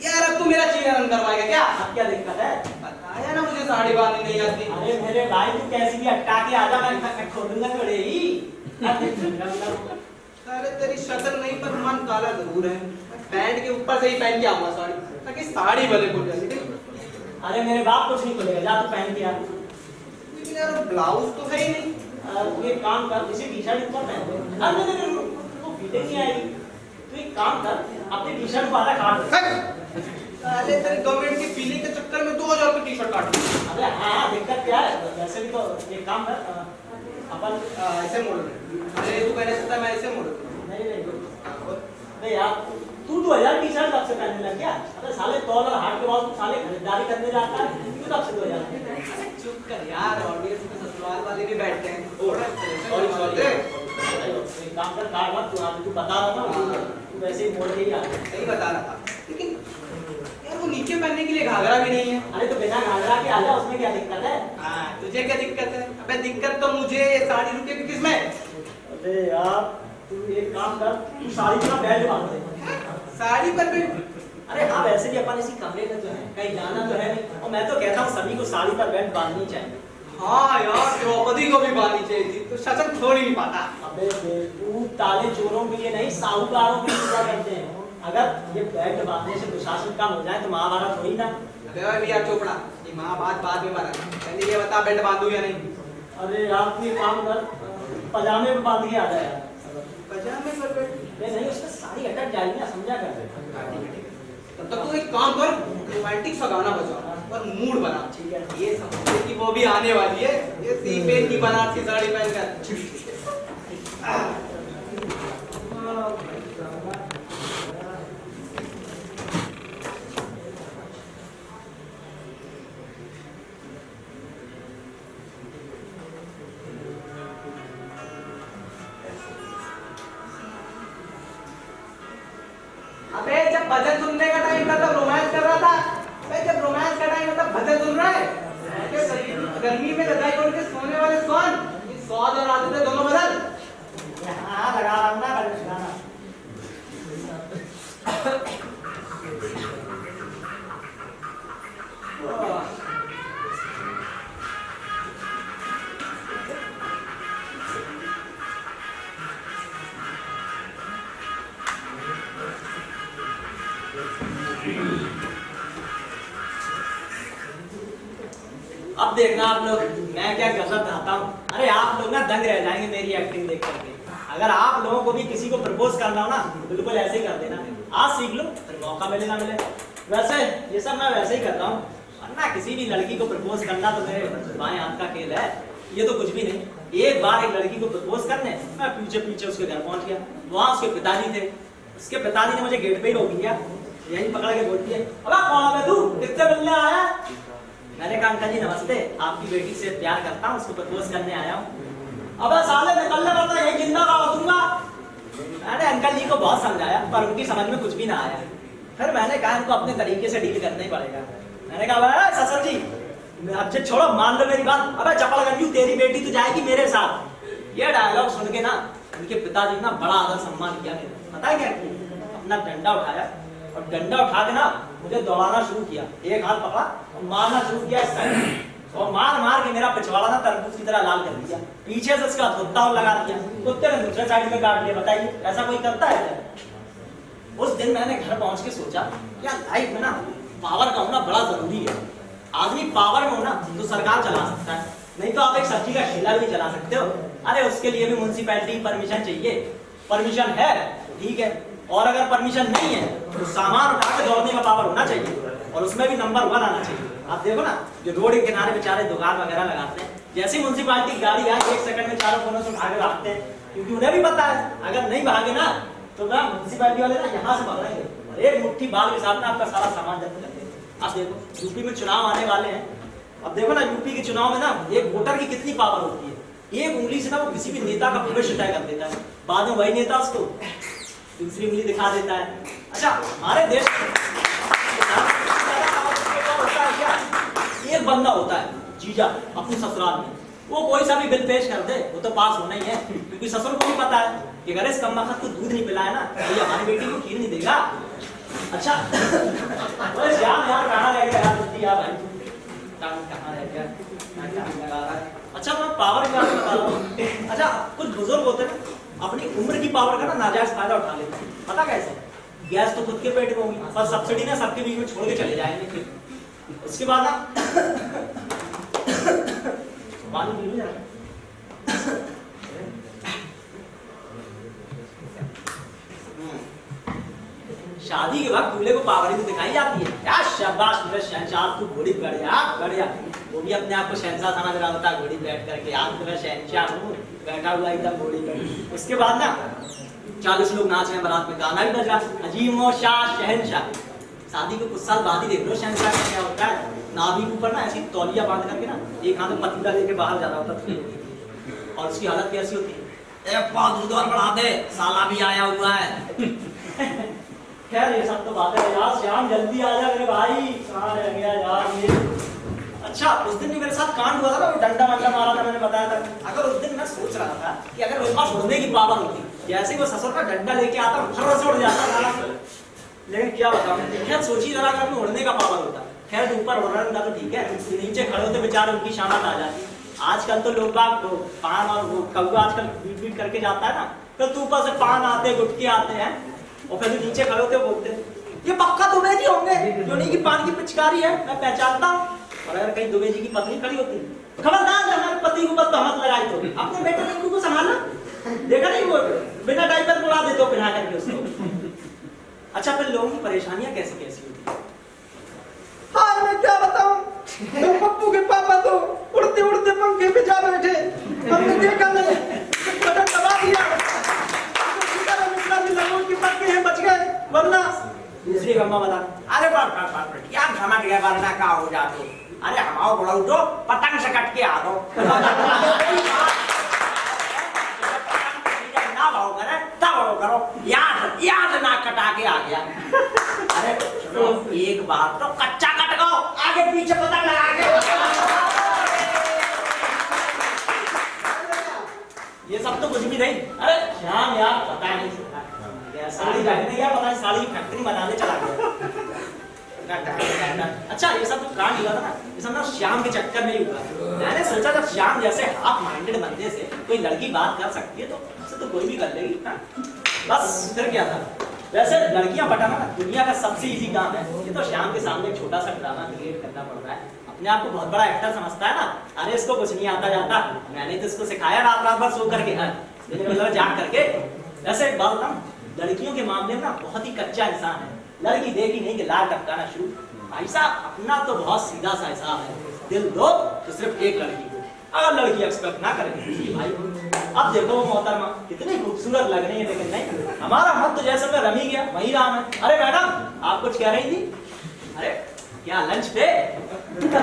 यार अब तू मेरा चेहरा रंग करवाएगा क्या? अब क्या दिक्कत है? बताया ना मुझे साड़ी बांधनी नहीं आती। अरे मेरे भाई तू कैसी भी अटका के आजा, मैं खोलूंगा थोड़े ही। अरे तेरी शक्ल नहीं पर मन काला जरूर है। पैंट के ऊपर से ही पहन के आऊंगा साड़ी, ताकि साड़ी भले खुल जाए। अरे मेरे बाप कुछ नहीं खोलेगा, जा तू पहन के आ। लेकिन यार ब्लाउज तो है ही नहीं। तू एक काम कर, इसे टी शर्ट ऊपर पहन दे। अरे नहीं नहीं वो फिटिंग नहीं आएगी, तू एक काम कर, अपनी टी शर्ट को आधा काट दे। अरे तेरे गवर्नमेंट की फीलिंग के चक्कर में 2000 की टी शर्ट काट। अबे हाँ दिक्कत क्या है, वैसे भी तो एक काम कर, अपन ऐसे मोड़ ले। अरे तू कहने से था मैं ऐसे मोड़ लूं। नहीं नहीं यार तू 2000 टी शर्ट कब से पहनने लग गया? अबे साले तौल और हाट के बाद तू साले खरीदारी करने जाता है, तू कब से 2000? अरे चुप कर यार, ऑडियंस में ससुराल वाले भी बैठते हैं। सॉरी सॉरी, एक काम कर, काट मत, तू बता रहा ना, तू वैसे ही मोड़ के ही आ। सही बता रहा था, लेकिन यार वो नीचे पहनने के लिए घाघरा भी नहीं है। अरे तो बिना घाघरा के आ जा, उसमें क्या दिक्कत है? हाँ तुझे क्या दिक्कत है? अबे दिक्कत तो मुझे, साड़ी रुकेगी किसमें? अबे यार तू एक काम कर, तू साड़ी का बेल्ट बांध दे। साड़ी पर भी? अरे हाँ वैसे भी अपन इसी कमरे में तो है, कहीं जाना तो है नहीं, और मैं तो कहता हूँ सभी को साड़ी पर बेल्ट बांधनी चाहिए। हाँ यार द्रौपदी को भी बांधनी चाहिए थी, तो शासन छोड़ ही नहीं पाता। अबे बेवकूफ, ताले चोरों के लिए नहीं साहूकारों के लिए पूजा करते हैं। अगर ये बेल्ट बांधने से दुशासन कम हो जाए तो महाभारत हो ही ना। अबे भाई भैया चोपड़ा, ये महाभारत बाद में मारा, पहले ये बता बेल्ट बांधू या नहीं? अरे आप ये काम कर, पजामे में बांध के आ जाए यार। पजामे पर बेल्ट? नहीं उसमें साड़ी अटक जाएगी ना, समझा कर। तब तक तू एक काम कर, रोमांटिक सा गाना बजा और मूड बना। ठीक है। ये समझ कि वो भी आने वाली है, ये सीपेन की बनारसी साड़ी पहनकर। अबे जब भजन सुनने का टाइम था तब रोमांस कर रहा था। अबे जब रोमांस का टाइम है तब भजन सुन रहा है। गर्मी में रजाई ओढ़ के सोने वाले कौन? स्वाद और आदतें दोनों बदल। हाँ लगा रहा हूँ ना गाना। अब देखना आप लोग, मैं क्या गजब गाता हूँ। अरे आप लोग ना दंग रह जाएंगे मेरी एक्टिंग देख करके। अगर आप लोगों को भी किसी को प्रपोज करना हो ना तो बिल्कुल ऐसे ही कर देना। आज सीख लो, फिर मौका मिले ना मिले। वैसे ये सब मैं वैसे ही करता हूँ, वरना किसी भी लड़की को प्रपोज करना तो मेरे बाएं हाथ का खेल है। ये तो कुछ भी नहीं। एक बार एक लड़की को प्रपोज करने मैं पीछे पीछे उसके घर पहुंच गया। वहां उसके पिताजी थे। उसके पिताजी ने मुझे गेट पे ही रोक लिया, यही पकड़ के बोल दिया, अबे कौन है तू, किससे मिलने आया? मैंने कहा अंकल जी नमस्ते, आपकी बेटी से प्यार करता हूँ, उसको प्रपोज करने आया हूँ। अबे साले निकलने वाला यही जिंदा का दूंगा। मैंने अंकल जी को बहुत समझाया पर उनकी समझ में कुछ भी ना आया। फिर मैंने कहा इनको अपने तरीके से डील करना ही पड़ेगा। मैंने कहा ससुर जी अब से छोड़ो, मान लो मेरी बात, अबे चपड़गंजू तेरी बेटी तो जाएगी मेरे साथ। ये डायलॉग सुन के ना उनके पिताजी ना बड़ा आदर सम्मान किया मेरा। पता है क्या, अपना डंडा उठाया और डंडा उठा के ना मुझे दौड़ाना शुरू किया। एक हाथ पकड़ा और मारना शुरू किया इस तरह, और मार मार के मेरा पिछवाड़ा ना तरबूज की तरह लाल कर दिया। पीछे से उसका कुत्ता लगा दिया, कुत्ते ने दूसरे साइड में काट लिया। बताइए ऐसा कोई करता है क्या? उस दिन मैंने घर पहुंच के सोचा यार लाइफ में ना पावर का होना बड़ा जरूरी है। आदमी पावर में हो ना तो सरकार चला सकता है, नहीं तो आप एक सब्जी का ठेला भी चला सकते हो। अरे उसके लिए भी म्युनिसिपैलिटी परमिशन चाहिए। परमिशन है ठीक है, और अगर परमिशन नहीं है तो सामान उठा के दौड़ने का पावर होना चाहिए, और उसमें भी नंबर 1 आना चाहिए। आप देखो ना जो रोड के किनारे बेचारे दुकान वगैरह लगाते हैं, जैसे म्युनिसिपैलिटी की गाड़ी आए 1 सेकंड में चारों कोनों से उठा के रखते हैं, क्योंकि उन्हें भी पता है अगर नहीं भागे ना तो ना म्युनिसिपैलिटी वाले ना यहाँ से भागेंगे और एक मुट्ठी बाल के साथ में आपका सारा सामान जब्त कर देंगे। आप देखो यूपी में चुनाव आने वाले हैं, अब देखो ना यूपी के चुनाव में ना एक वोटर की कितनी पावर होती है। एक उंगली से ना वो किसी भी नेता का भविष्य तय कर देता है, बाद में वही नेता उसको दूसरी उंगली दिखा देता है। अच्छा हमारे देश एक बंदा होता है जीजा अपने ससुराल में, वो कोई सा भी बिल पेश कर दे वो तो पास होना ही है, क्योंकि ससुर को भी पता है कि अगर इस कम वक्त को दूध नहीं पिलाया ना तो ये हमारी बेटी को खीर नहीं देगा। अच्छा यार कहाँ रह गया यार भाई, कहाँ रह गया? अच्छा मैं पावर की बात बता रहा हूँ। अच्छा कुछ बुजुर्ग होते हैं अपनी उम्र की पावर का ना नाजायज फायदा उठा लेते हैं। पता कैसे? गैस तो खुद के पेट में होगी पर सब्सिडी ना सबके बीच में छोड़ के चले जाएंगे। उसके बाद ना पानी पी लो जरा। शादी के बाद दूल्हे को पावर ही तो दिखाई जाती है। क्या शाबाश मेरे शहंशाह, तू घोड़ी बढ़िया बढ़िया। वो भी अपने आप को शहंशाह समझ रहा होता है घोड़ी बैठ करके, आज तो मैं शहंशाह हूँ बैठा हुआ एकदम घोड़ी पर। उसके बाद ना 40 लोग नाच रहे हैं बारात में, गाना भी बज रहा है अजीमो शाह शहंशाह। शादी को कुछ साल बाद ही देख लो शहंशाह का क्या होता है। नाभि के ऊपर ना ऐसी तौलिया बांध करके ना एक हाथ में पतीला लेके बाहर जा रहा होता था, और उसकी हालत कैसी होती है, एक पाव दूध और बढ़ा दे साला भी आया हुआ है। खैर ये सब तो बातें है यार, श्याम जल्दी आ जा मेरे भाई, कहाँ रह गया यार ये। अच्छा उस दिन भी मेरे साथ कांड हुआ था ना, डंडा वंडा मारा था मैंने बताया था। अगर उस दिन मैं सोच रहा था कि अगर मेरे पास उड़ने की पावर होती, जैसे वो ससुर का डंडा लेके आता फर्र से उड़ जाता था, लेकिन क्या बताऊं। खैर सोचिए जरा अगर मैं उड़ने का पावर होता, खैर ऊपर उड़ रहा था तो ठीक है, नीचे खड़े होते बेचारे उनकी शामत आ जाती। आजकल तो लोग बाग तो पान और कौवा आजकल बीट बीट करके जाता है ना, तो तू ऊपर से पान आते गुटके आते हैं और फिर नीचे खड़े होते बोलते ये पक्का दुबे जी होंगे, जो नहीं की पान की पिचकारी है मैं पहचानता हूँ। और अगर कहीं दुबे जी की पत्नी खड़ी होती, खबरदार हमारे पति को तो हाथ लगाई तो अपने बेटे टिंकू को संभालना, देखा नहीं वो बिना डायपर उड़ा देते हो पिला करके उसको। अच्छा फिर लोगों की परेशानियां कैसी कैसी होती है? हाँ मैं क्या बताऊं, तो पप्पू के पापा तो उड़ते उड़ते पंखे पे जा बैठे, हमने देखा नहीं बटन दबा दिया, की पक्के हैं बच गए, वरना दूसरी गम्मा बता अरे बाप क्या घमा गया वरना का हो जातो, अरे हमाओ बड़ा उठो पतंग से कट के आ दो ना भाव करे तब करो, याद याद ना कटा के आ गया। अरे तो एक बार तो कच्चा कट गो, आगे पीछे पतंग लगा के। ये सब तो कुछ भी नहीं। अरे श्याम यार पता नहीं साड़ी रखने गया, पता नहीं साड़ी की फैक्ट्री बनाने चला गया। अच्छा ये सब तो कांड हुआ था ना, ये सब ना श्याम के चक्कर में ही हुआ। मैंने सोचा जब श्याम जैसे हाफ माइंडेड बंदे से कोई लड़की बात कर सकती है तो उससे तो कोई भी कर लेगी ना। बस फिर क्या था, वैसे लड़कियां पटाना ना दुनिया का सबसे इजी काम है। ये तो श्याम के सामने एक छोटा सा ड्रामा क्रिएट करना पड़ रहा है। अपने आप को बहुत बड़ा एक्टर समझता है ना। अरे इसको कुछ नहीं आता जाता, मैंने तो इसको सिखाया रात रात भर सो करके, मतलब जाग करके। वैसे एक बात बताऊं, लड़कियों के मामले में ना बहुत ही कच्चा इंसान है। लड़की देखी नहीं कि लाल टपकाना शुरू। भाई साहब अपना तो बहुत सीधा सा हिसाब है, दिल दो तो सिर्फ एक लड़की को। अगर लड़की एक्सपेक्ट ना करे भाई, अब देखो वो मोहतरमा कितनी खूबसूरत लग रही है, लेकिन नहीं, हमारा मन तो जैसे में रमी गया वही राम है। अरे मैडम आप कुछ कह रही थी? अरे क्या लंच पे? क्या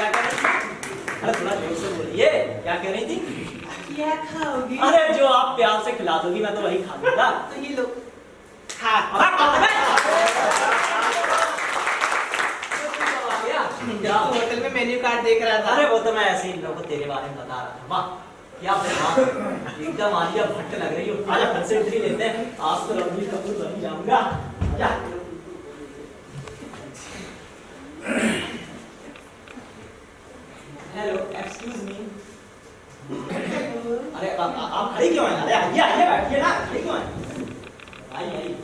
कह रही थी? अरे थोड़ा जोर से बोलिए, क्या कह रही थी? क्या खाओगी? अरे जो आप प्यार से खिला दोगी मैं तो वही खा लूंगा। तो ये लो। क्या होटल में मेन्यू कार्ड देख रहा था। अरे वो तो मैं ऐसे ही लोगों को तेरे बारे में बता रहा था। वाह क्या बात, एकदम आलिया भट्ट लग रही हो। आज घर से एंट्री लेते हैं, आज तो रणबीर कपूर बन जाऊंगा। क्या हेलो एक्सक्यूज मी। अरे आप खड़ी क्यों हैं? अरे आइए आइए बैठिए ना, खड़ी क्यों हैं? आइए आइए।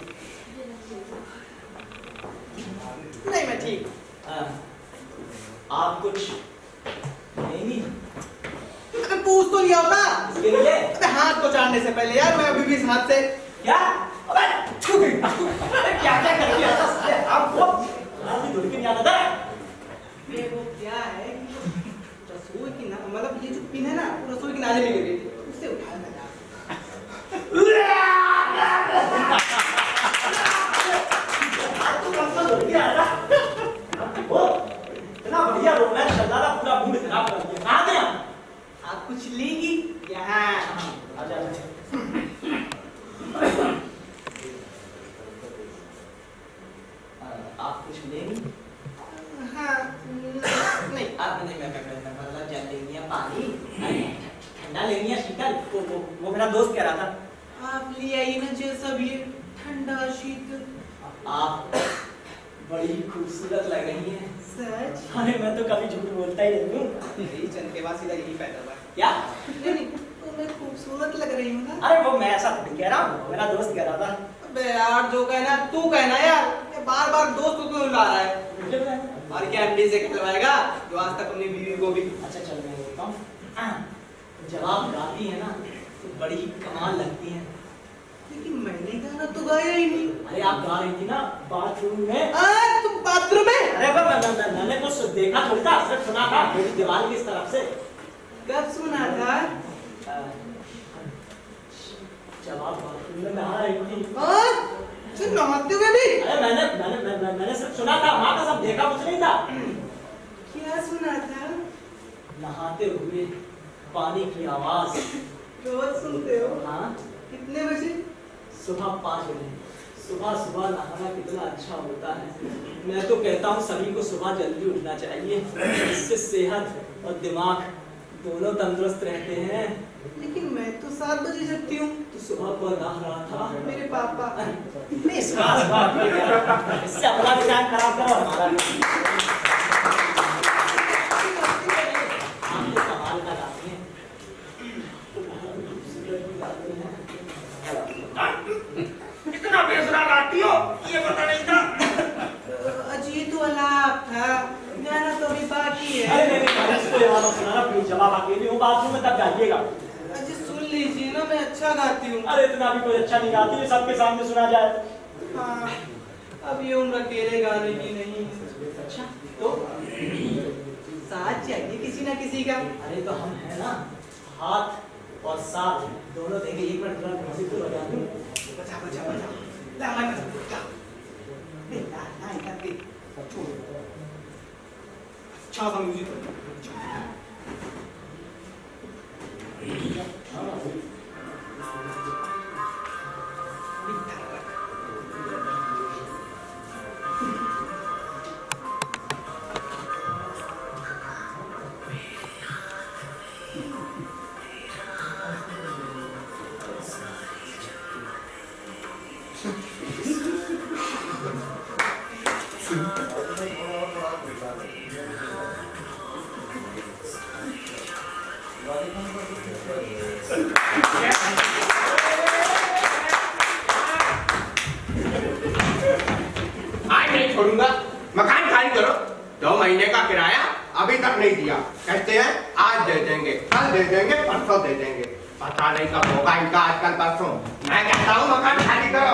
नहीं मैं ठीक। आप कुछ नहीं अबे पूछ तो लिया होता। इसके लिए अबे हाथ को चाटने से पहले यार, मैं अभी भी इस हाथ से क्या? अबे क्या क्या कर दिया आप? वो आदमी धुल के नहीं आता था। ये वो क्या है, रसोई की ना, मतलब ये जो पिन है ना, वो रसोई की नाली में गिर गई थी, उससे उठाया था। इतना बढ़िया रोमांस चल रहा था, पूरा मूड खराब कर दिया। कहाँ थे आप कुछ लेगी? यहाँ आजा आजा। आप कुछ लेंगी? हाँ नहीं आप नहीं, मैं मतलब जल लेंगी या पानी? ठंडा लेनी है शीतल? वो मेरा दोस्त कह रहा था। आप ले आइए ना, जैसा भी है, ठंडा शीतल। आप बड़ी खूबसूरत लग रही हैं। सच? अरे मैं तो कभी झूठ बोलता ही नहीं हूँ। यही चंद के बाद सीधा यही पैदा हुआ है। क्या? नहीं तो मैं खूबसूरत लग रही हूँ ना। अरे वो मैं ऐसा थोड़ी कह रहा हूँ, मेरा दोस्त कह रहा था। अबे यार जो कहना तू कहना यार, ये बार बार दोस्त को क्यों ला रहा है? और क्या एमडी से कहलवाएगा जो आज तक अपनी बीवी को भी। अच्छा चल मैं बोलता हूँ, जब आप गाती है ना तो बड़ी कमाल लगती है। लेकिन मैंने गाना तो गाया ही नहीं। अरे आप गा रही थी ना बाथरूम में। तुम बाथरूम में? अरे मैंने तो देखा थोड़ी था, सिर्फ सुना था मेरी दीवार की इस तरफ से। कब सुना था? जब आप बाथरूम में नहा रही थी। सिर्फ नहाते हुए भी? अरे मैंने सिर्फ सुना था, वहाँ का सब देखा कुछ नहीं था। क्या सुना था? नहाते हुए पानी की आवाज। रोज सुनते हो? हाँ। कितने बजे? सुबह 5 बजे। सुबह सुबह नहाना कितना अच्छा होता है। मैं तो कहता हूँ सभी को सुबह जल्दी उठना चाहिए, इससे सेहत और दिमाग दोनों तंदुरुस्त रहते हैं। लेकिन मैं तो 7 बजे जगती हूँ। तो सुबह को नहा रहा था मेरे पापा। नहीं इससे अपना भी टाइम खराब करो हमारा भी। आप तो कमाल का गाती हैं। इतना बेसुरा गाती हो ये पता नहीं था। अजी तो अलाप था, गाना तो अभी बाकी है। अरे नहीं इसको ये वाला सुना ना प्लीज, जब आप अकेले हो बाथरूम में तब गाइएगा। अजी सुन लीजिए ना, मैं अच्छा गाती हूँ। अरे इतना भी कोई अच्छा नहीं गाती है, सबके सामने सुना जाए। हाँ, अब ये उम्र अकेले गाने की नहीं है। अच्छा तो साथ चाहिए किसी ना किसी का। अरे तो हम है ना, हाथ और साथ दोनों देंगे। एक मिनट थोड़ा म्यूजिक तो बजा दूं। बजा बजा बजा, ला मैं बजा। नहीं ना ना करके छोड़। अच्छा सा म्यूजिक। महीने का किराया अभी तक नहीं दिया। कहते हैं आज दे देंगे, कल दे देंगे, परसों दे देंगे। पता नहीं कब होगा इनका आजकल परसों। मैं कहता हूँ मकान खाली करो,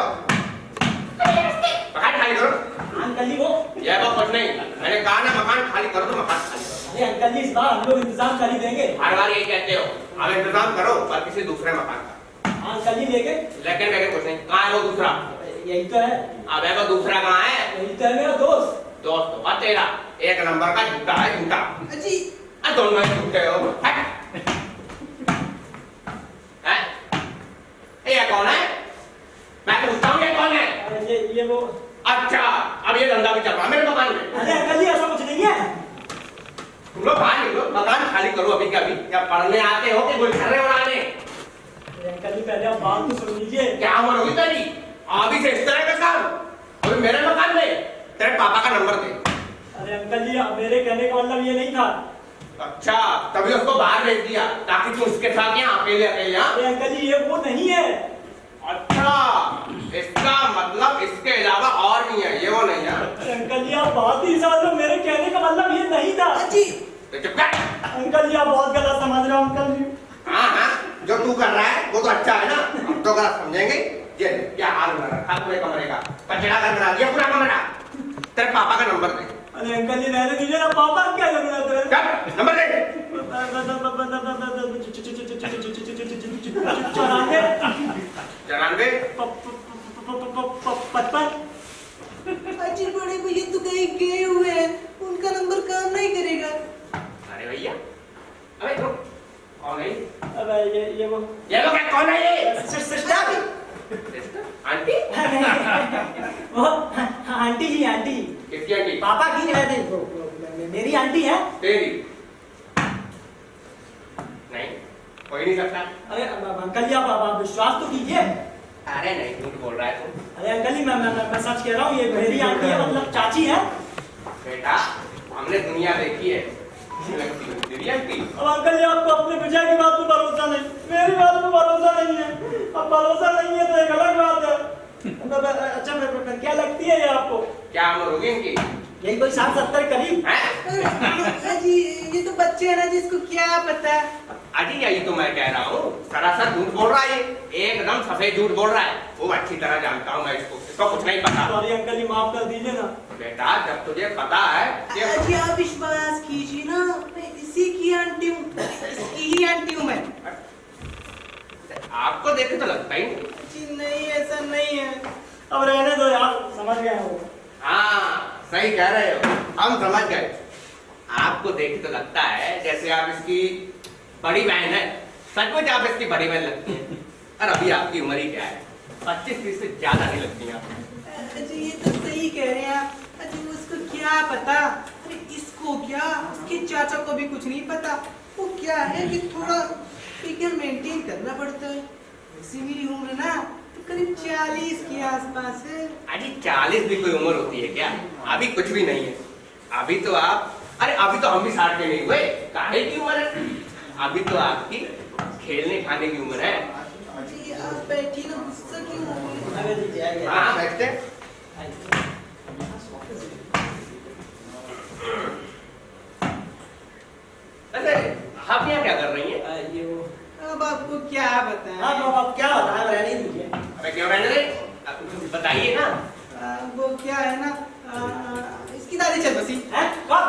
मकान खाली करो। अंकल जी वो ये बात कुछ नहीं, मैंने कहा ना मकान खाली करो तो मकान खाली करो। अरे अंकल जी इस बार हम लोग इंतजाम कर ही देंगे। हर बार यही कहते हो, अब इंतजाम करो पर किसी दूसरे मकान का। अंकल जी लेके लेकिन कुछ नहीं। कहाँ है वो दूसरा? यही तो है, अब वो दूसरा कहाँ है? यही तो है मेरा दोस्त। दोस्त होगा तेरा, एक नंबर का झूठा है, झूठा। जी दोनों ही झूठे हो। ये कौन है? मैं पूछता हूँ ये कौन है? अरे ये वो। अच्छा, अब ये धंधा भी चल रहा है मेरे मकान में। अरे अंकल जी ऐसा कुछ नहीं है। तुम लोग बाहर निकलो, मकान खाली करो अभी के अभी। क्या पढ़ने आते हो कि गुलछर्रे उड़ाने? अंकल जी पहले आप बात तो सुन लीजिए। क्या उम्र होगी तेरी? अभी से इस तरह का काम? अभी मेरे मकान में तेरे पापा का नंबर दे। अरे अंकल जी मेरे कहने का मतलब ये नहीं था। अच्छा, तभी उसको बाहर भेज दिया ताकि तू उसके साथ यहाँ अकेले अकेले। अरे अंकल जी ये वो नहीं है। अच्छा, इसका मतलब इसके अलावा और भी है, ये वो नहीं है। अरे अंकल जी आप बात ही समझ लो, मेरे कहने का मतलब ये नहीं था। जी तो चुप कर। अंकल जी आप बहुत गलत समझ रहे हो अंकल जी। हाँ हाँ, जो तू कर रहा है वो तो अच्छा है ना, अब तो गलत समझेंगे। ये क्या हाल बना रखा पूरे कमरे का, कचरा कर बना दिया पूरा कमरा। तेरे पापा का नंबर दे। अरे अंकल जी रहने दीजिए ना, पापा की क्या जरूरत है। क्या नंबर दे? 94 55। अजी बड़े भैया तो कहीं गए हुए हैं, उनका नंबर काम नहीं करेगा। अरे भैया, अबे तो कौन है? अबे ये वो ये लोग क्या, कौन है ये? Sister aunty? वो आंटी जी, आंटी किसकी आंटी? पापा की है। वो मेरी आंटी है। तेरी? नहीं, हो ही नहीं सकता। अरे अंकल जी आप विश्वास तो कीजिए। अरे नहीं, झूठ बोल रहा है तू। अरे अंकल जी मैं सच कह रहा हूँ, ये मेरी आंटी है, मतलब चाची है। बेटा, हमने दुनिया देखी है, लगती है तेरी आंटी। अब अंकल जी आपको अपने विजय की बात पे भरोसा नहीं, मेरी बात पे भरोसा नहीं है। अब भरोसा नहीं है तो एक अलग बात है। अच्छा फिर क्या लगती है ये आपको? क्या उम्र होगी इनकी? यही कोई 60-70 करीब। अजी ये तो बच्चे हैं ना, जिसको क्या पता। अजी यही तो मैं कह रहा हूँ, सरासर झूठ बोल रहा है ये, एकदम सफेद झूठ बोल रहा है। वो अच्छी तरह जानता हूँ मैं इसको कुछ नहीं पता। सॉरी अंकल जी माफ कर दीजिए ना। बेटा जब तुझे पता है अजी आप विश्वास कीजिए ना, मैं इसी की आंटी हूँ, इसकी ही आंटी हूँ मैं। आपको देखे तो लगता ही नहीं। जी नहीं, ऐसा नहीं है। अब रहने दो यार, समझ गए हो। हाँ सही कह रहे हो, हम समझ गए। आपको देख तो लगता है जैसे आप इसकी बड़ी बहन है। सचमुच आप इसकी बड़ी बहन लगती है। और अभी आपकी उम्र ही क्या है, 25-30 से ज्यादा नहीं लगती आप। अजी ये तो सही कह रहे हैं आप। अजी उसको क्या पता, अरे इसको क्या, उसके चाचा को भी कुछ नहीं पता। वो क्या है कि थोड़ा फिगर मेंटेन करना पड़ता है। वैसे मेरी उम्र ना तो करीब 40 के आसपास है। अजी 40 भी कोई उम्र होती है क्या? अभी कुछ भी नहीं है। अभी तो आप, अरे अभी तो हम भी 60 के नहीं हुए, काहे की उम्र है? अभी तो आपकी खेलने खाने की उम्र है। जी आप बैठी ना, गुस्सा क्यों हो रही है? अरे जी जाइए। हाँ बैठते। अरे आप यहाँ क्या कर रही हैं? ये वो अब आपको क्या बताएं? हाँ तो अब क्या बताएं, रहने दीजिए। अबे क्यों रहने दे? आप कुछ बताइए ना। वो क्या है ना, इसकी दादी चल बसी। हैं? कब?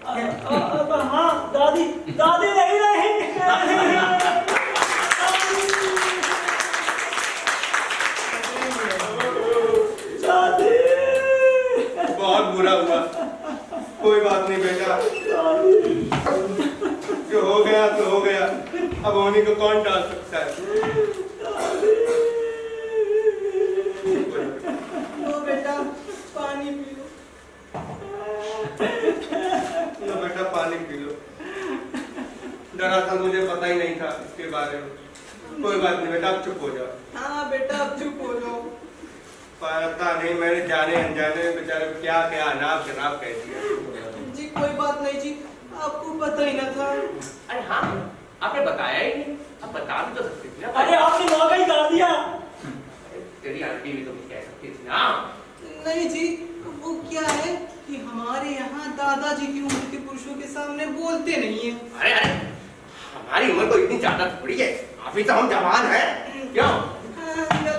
हाँ दादी नहीं रही। बहुत बुरा हुआ, कोई बात नहीं बेटा, जो हो गया तो हो गया, अब होने को कौन डाल सकता है। लो बेटा पानी पी लो। लो बेटा पानी पी लो। दरअसल मुझे पता ही नहीं था इसके बारे में। कोई बात नहीं बेटा, आप चुप हो जाओ। हाँ बेटा अब चुप हो जाओ। पता नहीं मैंने जाने अनजाने में बेचारे को क्या क्या अनाप शनाप कह दिया। जी कोई बात नहीं जी, आपको पता ही ना था। अरे हाँ, आपने बताया ही नहीं, आप बता भी तो सकते थे ना। अरे आपने मौका ही कर दिया। तेरी आंटी भी तो कुछ कह सकती थी ना। नहीं जी, वो क्या है कि हमारे यहाँ दादाजी की उम्र के पुरुषों के सामने बोलते नहीं है। अरे अरे, हमारी उम्र तो इतनी ज्यादा थोड़ी है, अभी तो हम जवान हैं। क्यों? हाँ, अंकल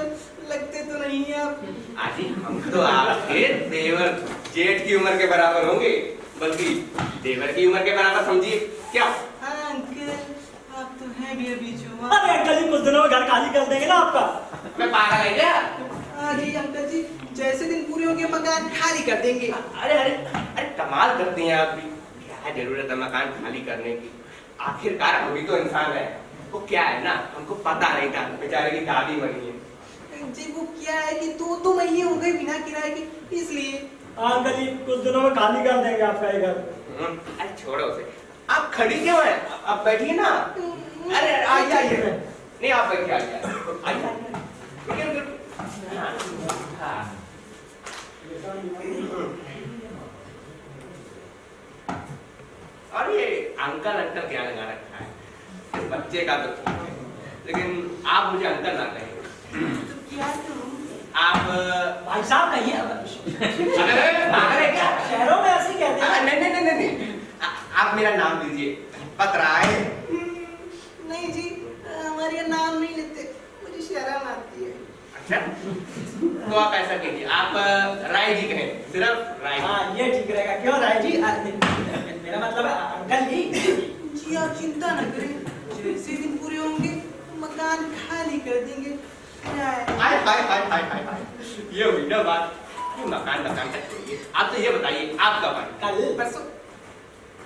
लगते तो नहीं है आप। आजी, हम तो आपके देवर जेठ की उम्र के बराबर होंगे, बल्कि देवर की उम्र के बराबर समझिए। क्या? हाँ अंकल, आप तो हैं भी अभी जवान। अरे अंकल जी, कुछ दिनों में घर खाली कर देंगे ना आपका। मैं पागल है क्या? हाँ जी अंकल जी, जैसे दिन पूरे होंगे मकान खाली कर देंगे। अरे अरे अरे, कमाल करती हैं आप भी। क्या जरूरत है मकान खाली करने की? आखिरकार हम भी तो इंसान है। वो क्या है ना, हमको पता नहीं था बेचारे की दादी बनी है। जी वो क्या है कि 2 महीने हो गए बिना किराए के, इसलिए। हाँ अंकल जी, कुछ दिनों में खाली कर देंगे आपका ये घर। अरे छोड़ो उसे, आप खड़ी क्यों है? आप बैठिए ना। अरे आइए आइए, नहीं आप बैठिए, आइए आइए। हाँ। और ये अंकल अंकल क्या लगा रखा है? इस बच्चे का तो ठीक है, लेकिन आप मुझे अंकल ना कहें। क्या करूं? आप भाई साहब कहिए। अरे पागल है क्या? शहरों में ऐसे ही कहते हैं। नहीं नहीं नहीं नहीं, आप मेरा नाम लीजिए, पतराय। नहीं जी, हमारे यहाँ नाम नहीं लेते, मुझे शर्म आती है। अच्छा, तो आप ऐसा कीजिए, आप राय जी कहें, सिर्फ राय जी। हाँ ये ठीक रहेगा। क्यों राय जी? मेरा मतलब अंकल जी। जी आप चिंता न करें, जैसे दिन पूरे होंगे मकान खाली कर देंगे। हाय हाय हाय हाय हाय हाय, ये हुई ना बात। ये मकान तक चाहिए। आप तो ये बताइए, आप कब आए? कल परसों।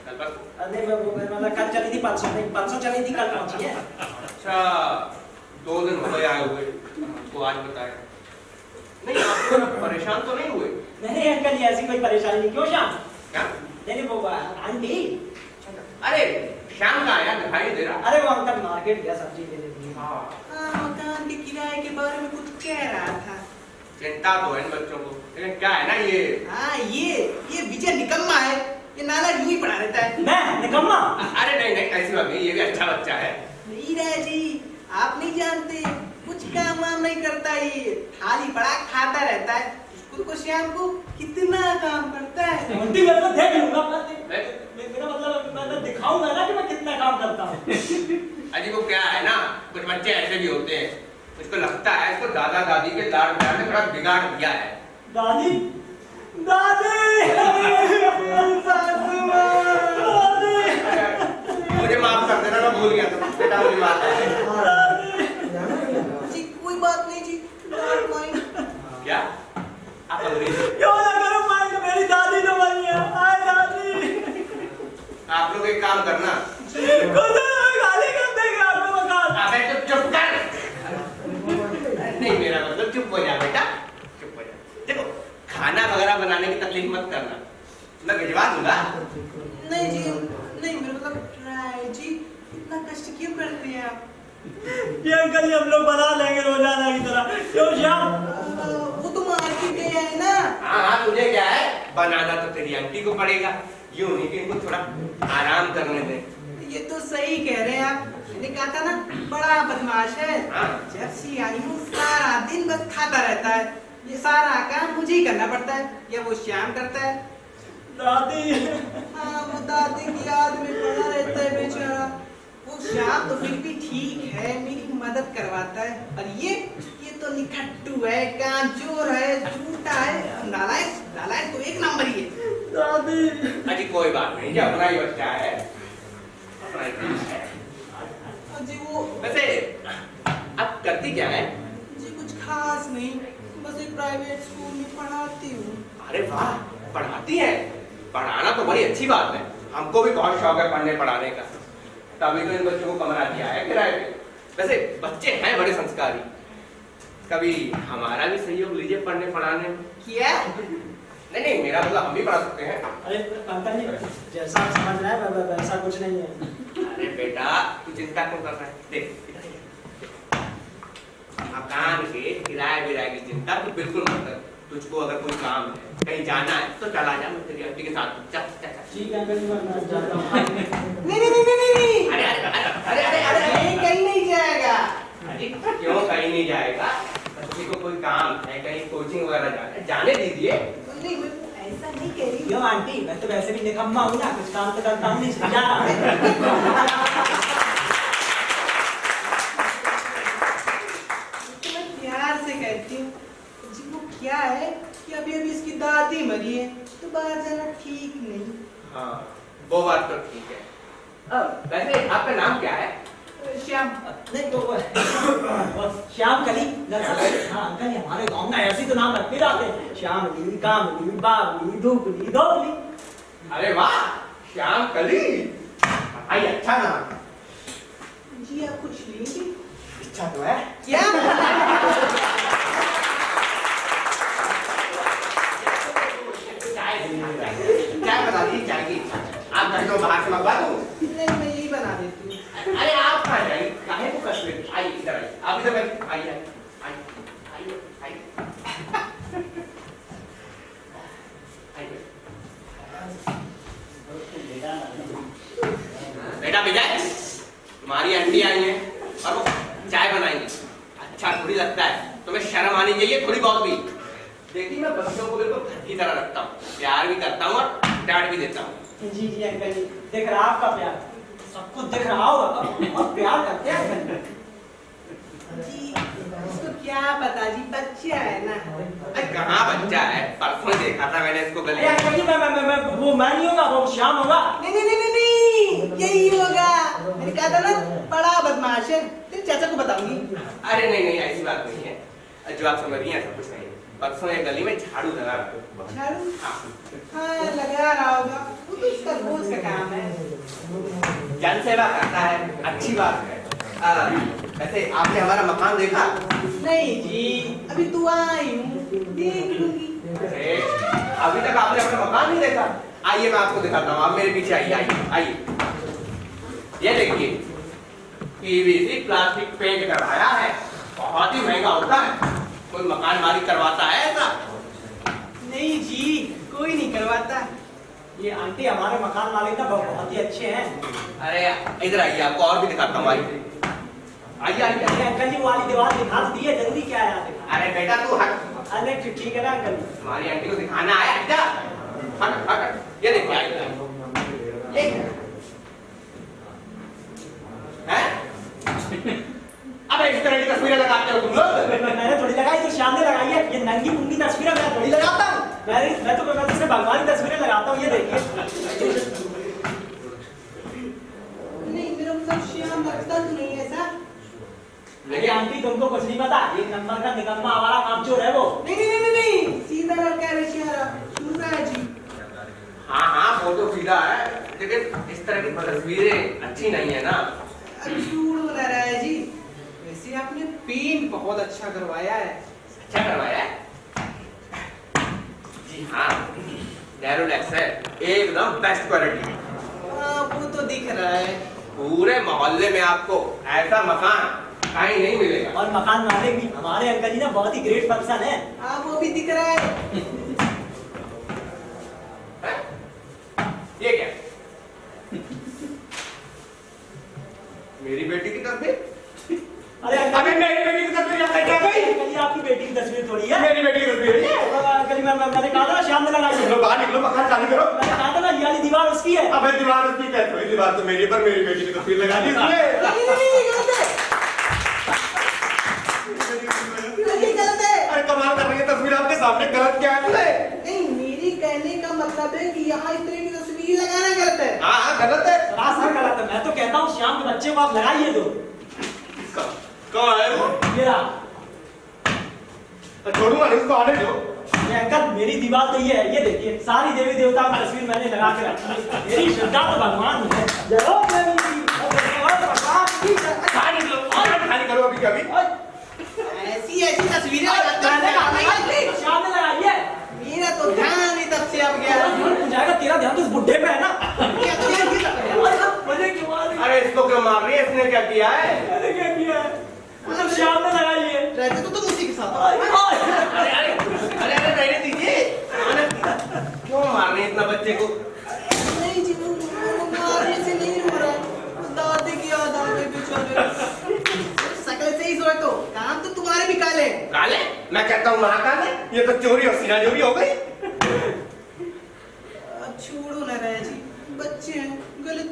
कल परसों? अरे मतलब कल चली थी, परसों चली थी, कल पहुंची है। अच्छा, 2 दिन हो गए आए हुए, हमको आज बताया नहीं। आप परेशान तो नहीं हुए? नहीं अंकल जी, ऐसी कोई परेशानी नहीं। क्यों श्याम? क्या? नहीं वो आंटी। अरे शाम का आया, दिखाई नहीं दे रहा। अरे वो अंकल मार्केट गया सब्जी लेने के लिए। हाँ, मकान के किराए के बारे में कुछ कह रहा था। चिंता तो है इन बच्चों को, लेकिन क्या है ना ये। हाँ ये विजय निकम्मा है, ये नाला यूं ही पढ़ा रहता है। मैं निकम्मा? अरे नहीं नहीं, ऐसी बात नहीं, ये भी अच्छा बच्चा है। नहीं राय जी, आप नहीं जानते, कुछ काम वाम नहीं करता, ये थाली पड़ा खाता रहता है। उसको को शाम को कितना काम करता है। उल्टी मैं तो देख लूंगा, मेरा मतलब मैं दिखाऊंगा ना कि मैं कितना काम करता हूँ। अजी वो क्या है ना, कुछ बच्चे ऐसे भी होते हैं, उसको लगता है इसको दादा दादी के लाड प्यार ने थोड़ा बिगाड़ दिया है। दादी दादी मुझे माफ कर देना, मैं भूल गया था बेटा, मुझे माफ कर देना। जी कोई बात नहीं जी, डोंट माइंड। क्या आप अंग्रेजी? क्यों ना करूं मैं, मेरी दादी तो बनी है। हाय दादी। आप लोग एक काम करना, गाली कर देंगे आपको मकान। अबे चुप कर। नहीं मेरा मतलब चुप हो जा बेटा, चुप हो जा। देखो खाना वगैरह बनाने की तकलीफ मत करना, मैं भिजवा दूंगा। नहीं जी, नहीं मेरा मतलब राय जी, इतना कष्ट क्यों करते हैं आप? ये अंकल जी हम लोग बना लेंगे रोजाना की तरह। क्यों श्याम? वो तो मार्केट गया है ना। हाँ हाँ, तुझे क्या है, बनाना तो तेरी आंटी को पड़ेगा, यूं नहीं कि इनको थोड़ा आराम करने दे। ये तो सही कह रहे हैं आप, मैंने कहा था ना बड़ा बदमाश है। हाँ। जब से आई हूँ सारा दिन बस खाता रहता है, ये सारा काम मुझे ही करना पड़ता है, या वो श्याम करता है। दादी। हाँ वो दादी की याद में पड़ा रहता है बेचारा। वो श्याम तो फिर भी ठीक है, मेरी मदद करवाता है, और ये तो निखट्टू है, कांचोर है, झूठा है, नालायक नालायक तो एक नंबर ही है। दादी। अजी कोई बात नहीं, ये अपना ही बच्चा है, अपना ही बच्चा है। जी वो वैसे अब करती क्या है? जी कुछ खास नहीं, बस एक प्राइवेट स्कूल में पढ़ाती हूँ। अरे वाह, पढ़ाती है? पढ़ाना तो बड़ी अच्छी बात है, हमको भी बहुत शौक है पढ़ने पढ़ाने का, तभी तो इन बच्चों को कमरा दिया है किराए पे। वैसे बच्चे हैं बड़े संस्कारी, कभी हमारा भी सहयोग लीजिए पढ़ने पढ़ाने में। क्या? नहीं नहीं, मेरा मतलब हम भी पढ़ा सकते हैं। अरे अंकल जी, जैसा आप समझ रहे हैं वैसा कुछ नहीं है। अरे बेटा तू चिंता क्यों कर रहा है? देख मकान के किराए विराए की चिंता तू बिल्कुल मत कर। तुझको अगर कोई काम है, कहीं जाना है तो चला जा, मैं तेरी आंटी के साथ हूँ। चल चल चल। ठीक है अंकल जी, मैं जाता हूँ। नहीं। अरे अरे अरे अरे अरे ये कहीं नहीं जाएगा। अरे क्यों कहीं नहीं जाएगा? बच्चे को कोई काम है, कहीं कोचिंग वगैरह जाना है, जाने दीजिए। नहीं मैं ऐसा नहीं कह रही क्यों आंटी, मैं तो वैसे भी निकम्मा हूँ ना, कुछ काम तो करता हूँ नहीं, जा रहा है। तो मैं प्यार से कहती हूँ जी, वो क्या है कि अभी अभी इसकी दादी मरी है, तो बाहर जाना ठीक नहीं। हाँ, वो बात तो ठीक है। वैसे आपका नाम क्या है? श्याम, नहीं वो श्याम कली। हाँ अंकल, हमारे गांव में ऐसे तो नाम रखते रहते हैं, श्यामली, कामली, बावली, धूपली, धोपली। अरे वाह, श्याम कली, भाई अच्छा नाम। जी आप कुछ लेंगे? इच्छा तो है। क्या? चाय बता दी, चाय की इच्छा। आप घर तो बाहर से मंगवा दूं? नहीं, मैं यही बना देती हूँ। अरे आप कहाँ जाइए? काहे को कष्ट लेते? आइए इधर आइए। आप इधर बैठिए। आइए आइए आइए आइए। बेटा विजय, तुम्हारी आंटी आई है और वो चाय बनाएंगी। अच्छा थोड़ी लगता है, तुम्हें शर्म आनी चाहिए थोड़ी बहुत भी। देखिए मैं बच्चों को बिल्कुल घर की तरह रखता हूँ, प्यार भी करता हूँ और डांट भी देता हूँ। जी जी अंकल जी, दिख रहा आपका प्यार, सबको दिख रहा होगा, और प्यार करते हैं अंकल जी इसको क्या पता जी, बच्चा है ना। अरे कहाँ बच्चा है, परसों देखा था मैंने इसको गले अरे अंकल जी, मैं वो मैं नहीं होगा, वो श्याम होगा। नहीं नहीं नहीं नहीं, यही होगा। मैंने कहा था ना, बड़ा बदमाश है, तेरे चाचा को बताऊंगी। अरे नहीं नहीं, ऐसी बात नहीं है, जो आप समझ रही हैं ऐसा कुछ नहीं है। परसों ये गली में झाड़ू लगा रहा था। झाड़ू? हाँ, हाँ लगा रहा होगा, वो तो इसका रोज का काम है। जन सेवा करता है, अच्छी बात है। वैसे आपने हमारा मकान देखा? नहीं जी, अभी तो आई हूँ, देख लूंगी। अरे, अभी तक आपने अपना मकान नहीं देखा? आइए मैं आपको दिखाता हूँ, आप मेरे पीछे आइए आइए आइए। ये देखिए, पीवीसी प्लास्टिक पेंट करवाया है, बहुत ही महंगा होता है। कोई मकान मालिक करवाता है ऐसा? नहीं जी, कोई नहीं करवाता। ये आंटी हमारे मकान मालिक ना बहुत ही अच्छे हैं। अरे इधर आइए, आपको और भी दिखाता हूँ। आइए आइए आइए। अरे अंकल जी, वो वाली दीवार दिखा दी है, जरूरी क्या है आप? अरे बेटा तू हट। अरे ठीक है ना अंकल जी। हमारी आंटी को दिखाना है, हट जा। हट हट, ये देखिए आइए। हैं? अबे इस तरह की तस्वीरें लगाते हो तुम लोग? मैंने थोड़ी लगाई, तो श्याम ने लगाई है। ये नंगी पुंगी तस्वीरें मैं थोड़ी लगाता हूँ। मैं तो सिर्फ भगवान की तस्वीरें लगाता हूँ। ये देखिए। नहीं, मेरा मतलब श्याम लगता तो नहीं ऐसा। अरे आंटी, तुमको कुछ नहीं पता, एक नंबर का निकम्मा हमारा कामचोर है वो। नहीं नहीं नहीं नहीं, सीधा लड़का है बेचारा, छूरा है जी। हाँ हाँ, वो तो सीधा है, लेकिन इस तरह की तस्वीरें अच्छी नहीं है ना। अब छूड़ बना रहा है जी। वैसे आपने पेंट बहुत अच्छा करवाया है। अच्छा करवाया है? जी हाँ, डेरोलेक्स है, एकदम बेस्ट क्वालिटी। हाँ वो तो दिख रहा है। पूरे मोहल्ले में आपको ऐसा मकान कहीं नहीं मिलेगा। और मकान मालिक भी हमारे अंकल जी ना बहुत ही ग्रेट पर्सन है। हाँ वो भी दिख रहा है। ये क्या? मेरी बेटी की तस्वीर? अरे अबे मेरी बेटी की तस्वीर यहाँ क्या गई? अंकल जी, आपकी बेटी की तस्वीर थोड़ी है। मेरी बेटी की तस्वीर है ये? अंकल जी, मैंने कहा था ना श्याम ने लगाई है। निकलो बाहर, निकलो, मकान चालू करो। मैंने कहा था ना, ये वाली दीवार उसकी है। अबे दीवार उसकी क्या? कोई दीवार तो मेरी पर मेरी बेटी की तस्वीर लगा दी इसने। नहीं नहीं नहीं, गलत है। ये गलत है। अरे कमाल कर रही है, तस्वीर आपके सामने, गलत क्या है तुझे? नहीं, मेरी कहने का मतलब है कि यहाँ इस तरह की तस्वीर लगाना गलत है। हाँ हाँ गलत है। सरासर गलत है। मैं तो कहता हूँ श्याम के बच्चे को आप लगाइए दो। कहाँ है वो? ये रहा। छोड़ूंगा नहीं उसको, आने दो। ये अंकल, मेरी दीवार तो ये है, ये देखिए, सारी देवी देवताओं की तस्वीर मैंने लगा के रखी है। मेरी श्रद्धा तो भगवान है। जय हो देवी की, और भगवान की जय। बाहर निकलो और खाली करो अभी कभी। ऐसी ऐसी तस्वीरें लगाता मैंने कहा है। था, श्याम ने लगाई है। मेरा तो ध्यान नहीं तब से अब गया। जाएगा, तेरा ध्यान तो इस बुढ़े पे है ना। मुझे क्यों मार रही है? अरे इसको क्यों मार रही है? इसने क्या किया है? मैंने क्या किया है? मतलब श्याम ने लगाई है। रहते तो तुम उसी के साथ। अरे अरे अरे अरे रहने दीजिए। क्यों मार रही है इतना बच्चे को? नहीं जी, वो मारने से नहीं हो रहा। दादी की याद आ गई बेचारे। शकल से ही सोए तो काम तो तुम्हारे भी काले। काले? मैं कहता हूँ महाकाल है। ये तो चोरी और सीना चोरी हो गई।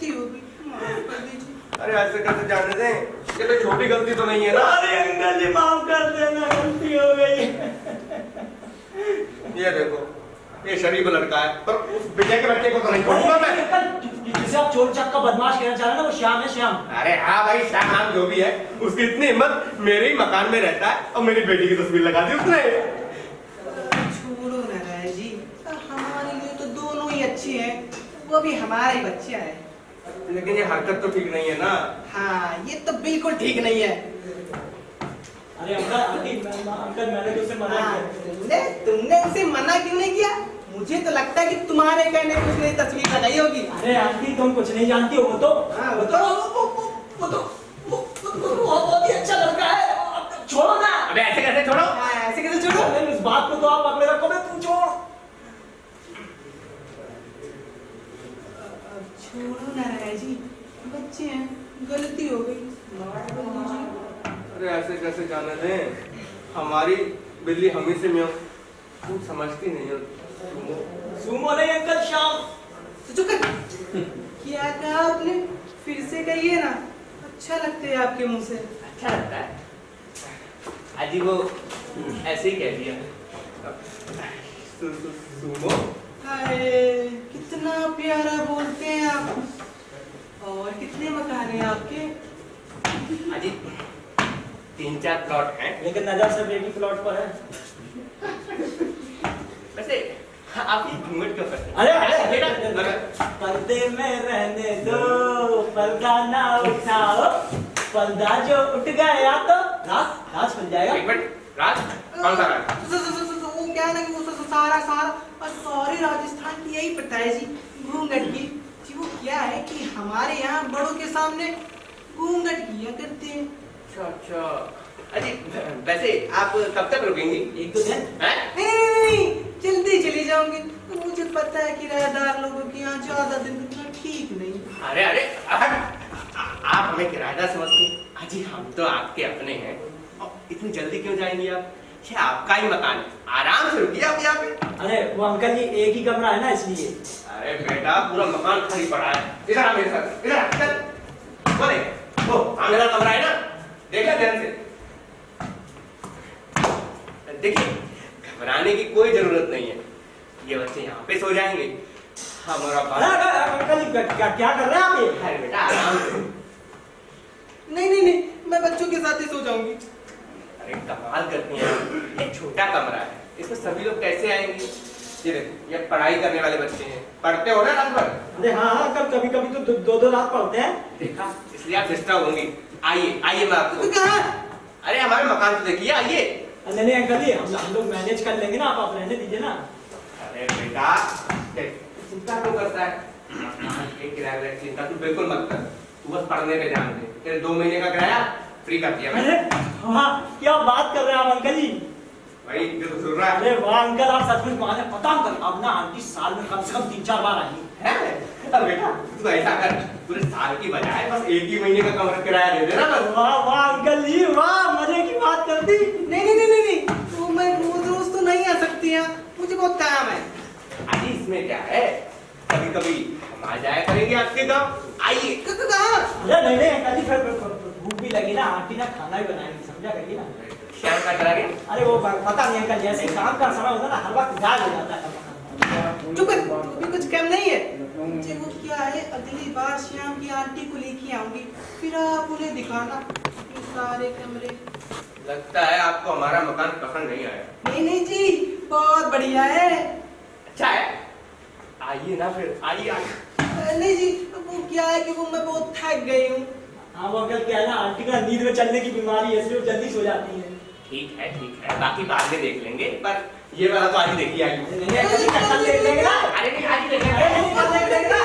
गलती हो गई, माफ कर दीजिए। अरे ऐसे कैसे जाने दें, ये तो छोटी गलती तो नहीं है ना। अरे अंकल जी माफ कर देना, गलती हो गई। ये देखो, ये शरीफ लड़का है, पर उस विजय के बच्चे को तो नहीं छोड़ूंगा मैं। जिसे आप चोर चक्का बदमाश कहना चाह रहे हैं ना, वो श्याम है, श्याम। अरे हाँ भाई, श्याम नाम जो भी है, उसकी इतनी हिम्मत, मेरे ही मकान में रहता है और मेरी बेटी की तस्वीर लगा दी उसने। छोड़ो ना राय जी, हमारे लिए तो दोनों ही अच्छे हैं, वो भी हमारा ही बच्चा है। लेकिन ये हरकत तो ठीक नहीं है ना। हाँ, ये तो बिल्कुल ठीक नहीं है। अरे अंकल मैंने तो उसे मना हाँ, किया। तुमने उसे मना क्यों नहीं किया? मुझे तो लगता है कि तुम्हारे कहने पे उसने तस्वीर लगाई होगी। अरे आंटी तुम कुछ नहीं जानती हो, वो तो हाँ, वो बहुत ही अच्छा लड़का है। छोड़ो ना। अबे ऐसे कैसे छोड़ो? हाँ, ऐसे कैसे छोड़ो? अरे इस बात को तो आप पकड़े रखो, मैं तुम छोड़। अब छोड़ो ना राय जी, बच्चे हैं, गलती हो गई, माफ कर दीजिए। अरे ऐसे कैसे जाने दें, हमारी बिल्ली हमी से म्याऊं कुछ समझती नहीं है। सुमो नहीं अंकल, श्याम। तो चुप कर। क्या कहा आपने? फिर से कहिए ना, अच्छा लगते हैं आपके मुंह से। अच्छा लगता है अजी, वो ऐसे ही कह दिया। सुमो। हाय, कितना प्यारा बोलते हैं आप। और कितने मकान हैं आपके? अजी 3-4 प्लॉट हैं। लेकिन नजर सब एक ही प्लॉट पर है। वैसे आपकी घूंघट क्यों करते हैं? अरे बेटा, पर्दे में रहने दो, पर्दा ना उठाओ, पर्दा जो उठ गया तो राज बन जाएगा। एक मिनट, राज कौन सा राज? वो क्या है ना कि वो सारे राजस्थान की यही पता है जी, घूंघट की जी। वो क्या है कि हमारे यहाँ बड़ों के सामने घूंघट किया करते हैं। अच्छा। अजी वैसे आप कब तक रुकेंगी? 1-2 दिन। हैं? नहीं, जल्दी चली जाऊंगी। मुझे पता है किराएदार लोगों के यहाँ ज्यादा दिन रुकना ठीक नहीं। अरे अरे, आप हमें किराएदार समझते हैं? अजी हम तो आपके अपने हैं। और इतनी जल्दी क्यों जाएंगी आप? ये आपका ही मकान है, आराम से रुकिए आप यहाँ पे। अरे वो अंकल जी एक ही कमरा है ना, इसलिए। अरे बेटा, पूरा मकान खाली पड़ा है। इधर आ मेरे साथ, इधर आ, इधर। वो देख, वो मेरा कमरा है ना, देखा ध्यान से। देखिए, घबराने की कोई जरूरत नहीं है, ये बच्चे यहाँ पे सो जाएंगे। हमारा अंकल जी क्या कर रहे हैं आप ये? अरे बेटा आराम से। नहीं, मैं बच्चों के साथ ही सो जाऊंगी। अरे कमाल करती हैं, ये छोटा कमरा है, इसमें सभी लोग कैसे आएंगे? ये देखो, ये पढ़ाई करने वाले बच्चे हैं, पढ़ते हो ना रात भर? अरे हाँ, कभी कभी तो 2-2 रात पढ़ते हैं। देखा, इसलिए आप डिस्टर्ब होंगी। आइए मैं आपको। तो कहाँ? अरे हमारे मकान तो देखिए, आइए। नहीं अंकल जी, हम लोग मैनेज कर लेंगे ना, आप रहने दीजिए ना। अरे बेटा, चिंता क्यों करता है? किराया की चिंता तू बिल्कुल मत कर, तू बस पढ़ने पे ध्यान दे। तेरे 2 महीने का किराया फ्री कर दिया मैंने। अरे हाँ, क्या बात कर रहे हैं आप अंकल जी? भाई जो तो सुन रहा है। अरे वाह अंकल, आप सचमुच माने। पता अंकल, अब ना आंटी साल में कम से कम 3-4 बार आई है? अब बेटा तू ऐसा कर, पूरे साल की बजाय बस 1 ही महीने का कमरा किराया दे देना बस। वाह अंकल जी, वाह, मजे की बात कर दी। नहीं, तो मैं रोज तो नहीं आ सकती यहाँ, मुझे बहुत काम है। अजी इसमें क्या है, कभी कभी हम आ जाया करेंगे आपके गाँव, आइए। कहाँ? अरे नहीं अंकल जी, फिर भूख भी लगी ना, आंटी ना खाना भी बनाएंगी, समझा करिए ना। शाम का करा के। अरे वो पता नहीं अंकल, जैसे काम का समय होता है ना, हर वक्त याद हो जाता है। चुप कर, तू भी कुछ कम नहीं है। मुझे वो क्या है, अगली बार श्याम की आंटी को लेके आऊंगी, फिर आप उन्हें दिखाना ये सारे कमरे। लगता है आपको हमारा मकान पसंद नहीं आया। नहीं जी, बहुत बढ़िया है। अच्छा है, आइए ना फिर, आइए। नहीं जी, वो क्या है कि वो मैं बहुत थक गई हूँ। हाँ वो अंकल क्या है ना, आंटी का नींद में चलने की बीमारी है, इसलिए वो जल्दी सो जाती है। ठीक है, बाकी बाद में देख लेंगे, पर ये वाला तो आज ही देखिए। आइए। नहीं अंकल जी, कल देख लेंगे ना। अरे नहीं, आज ही देखेंगे। अरे नहीं, कल देख लेंगे ना।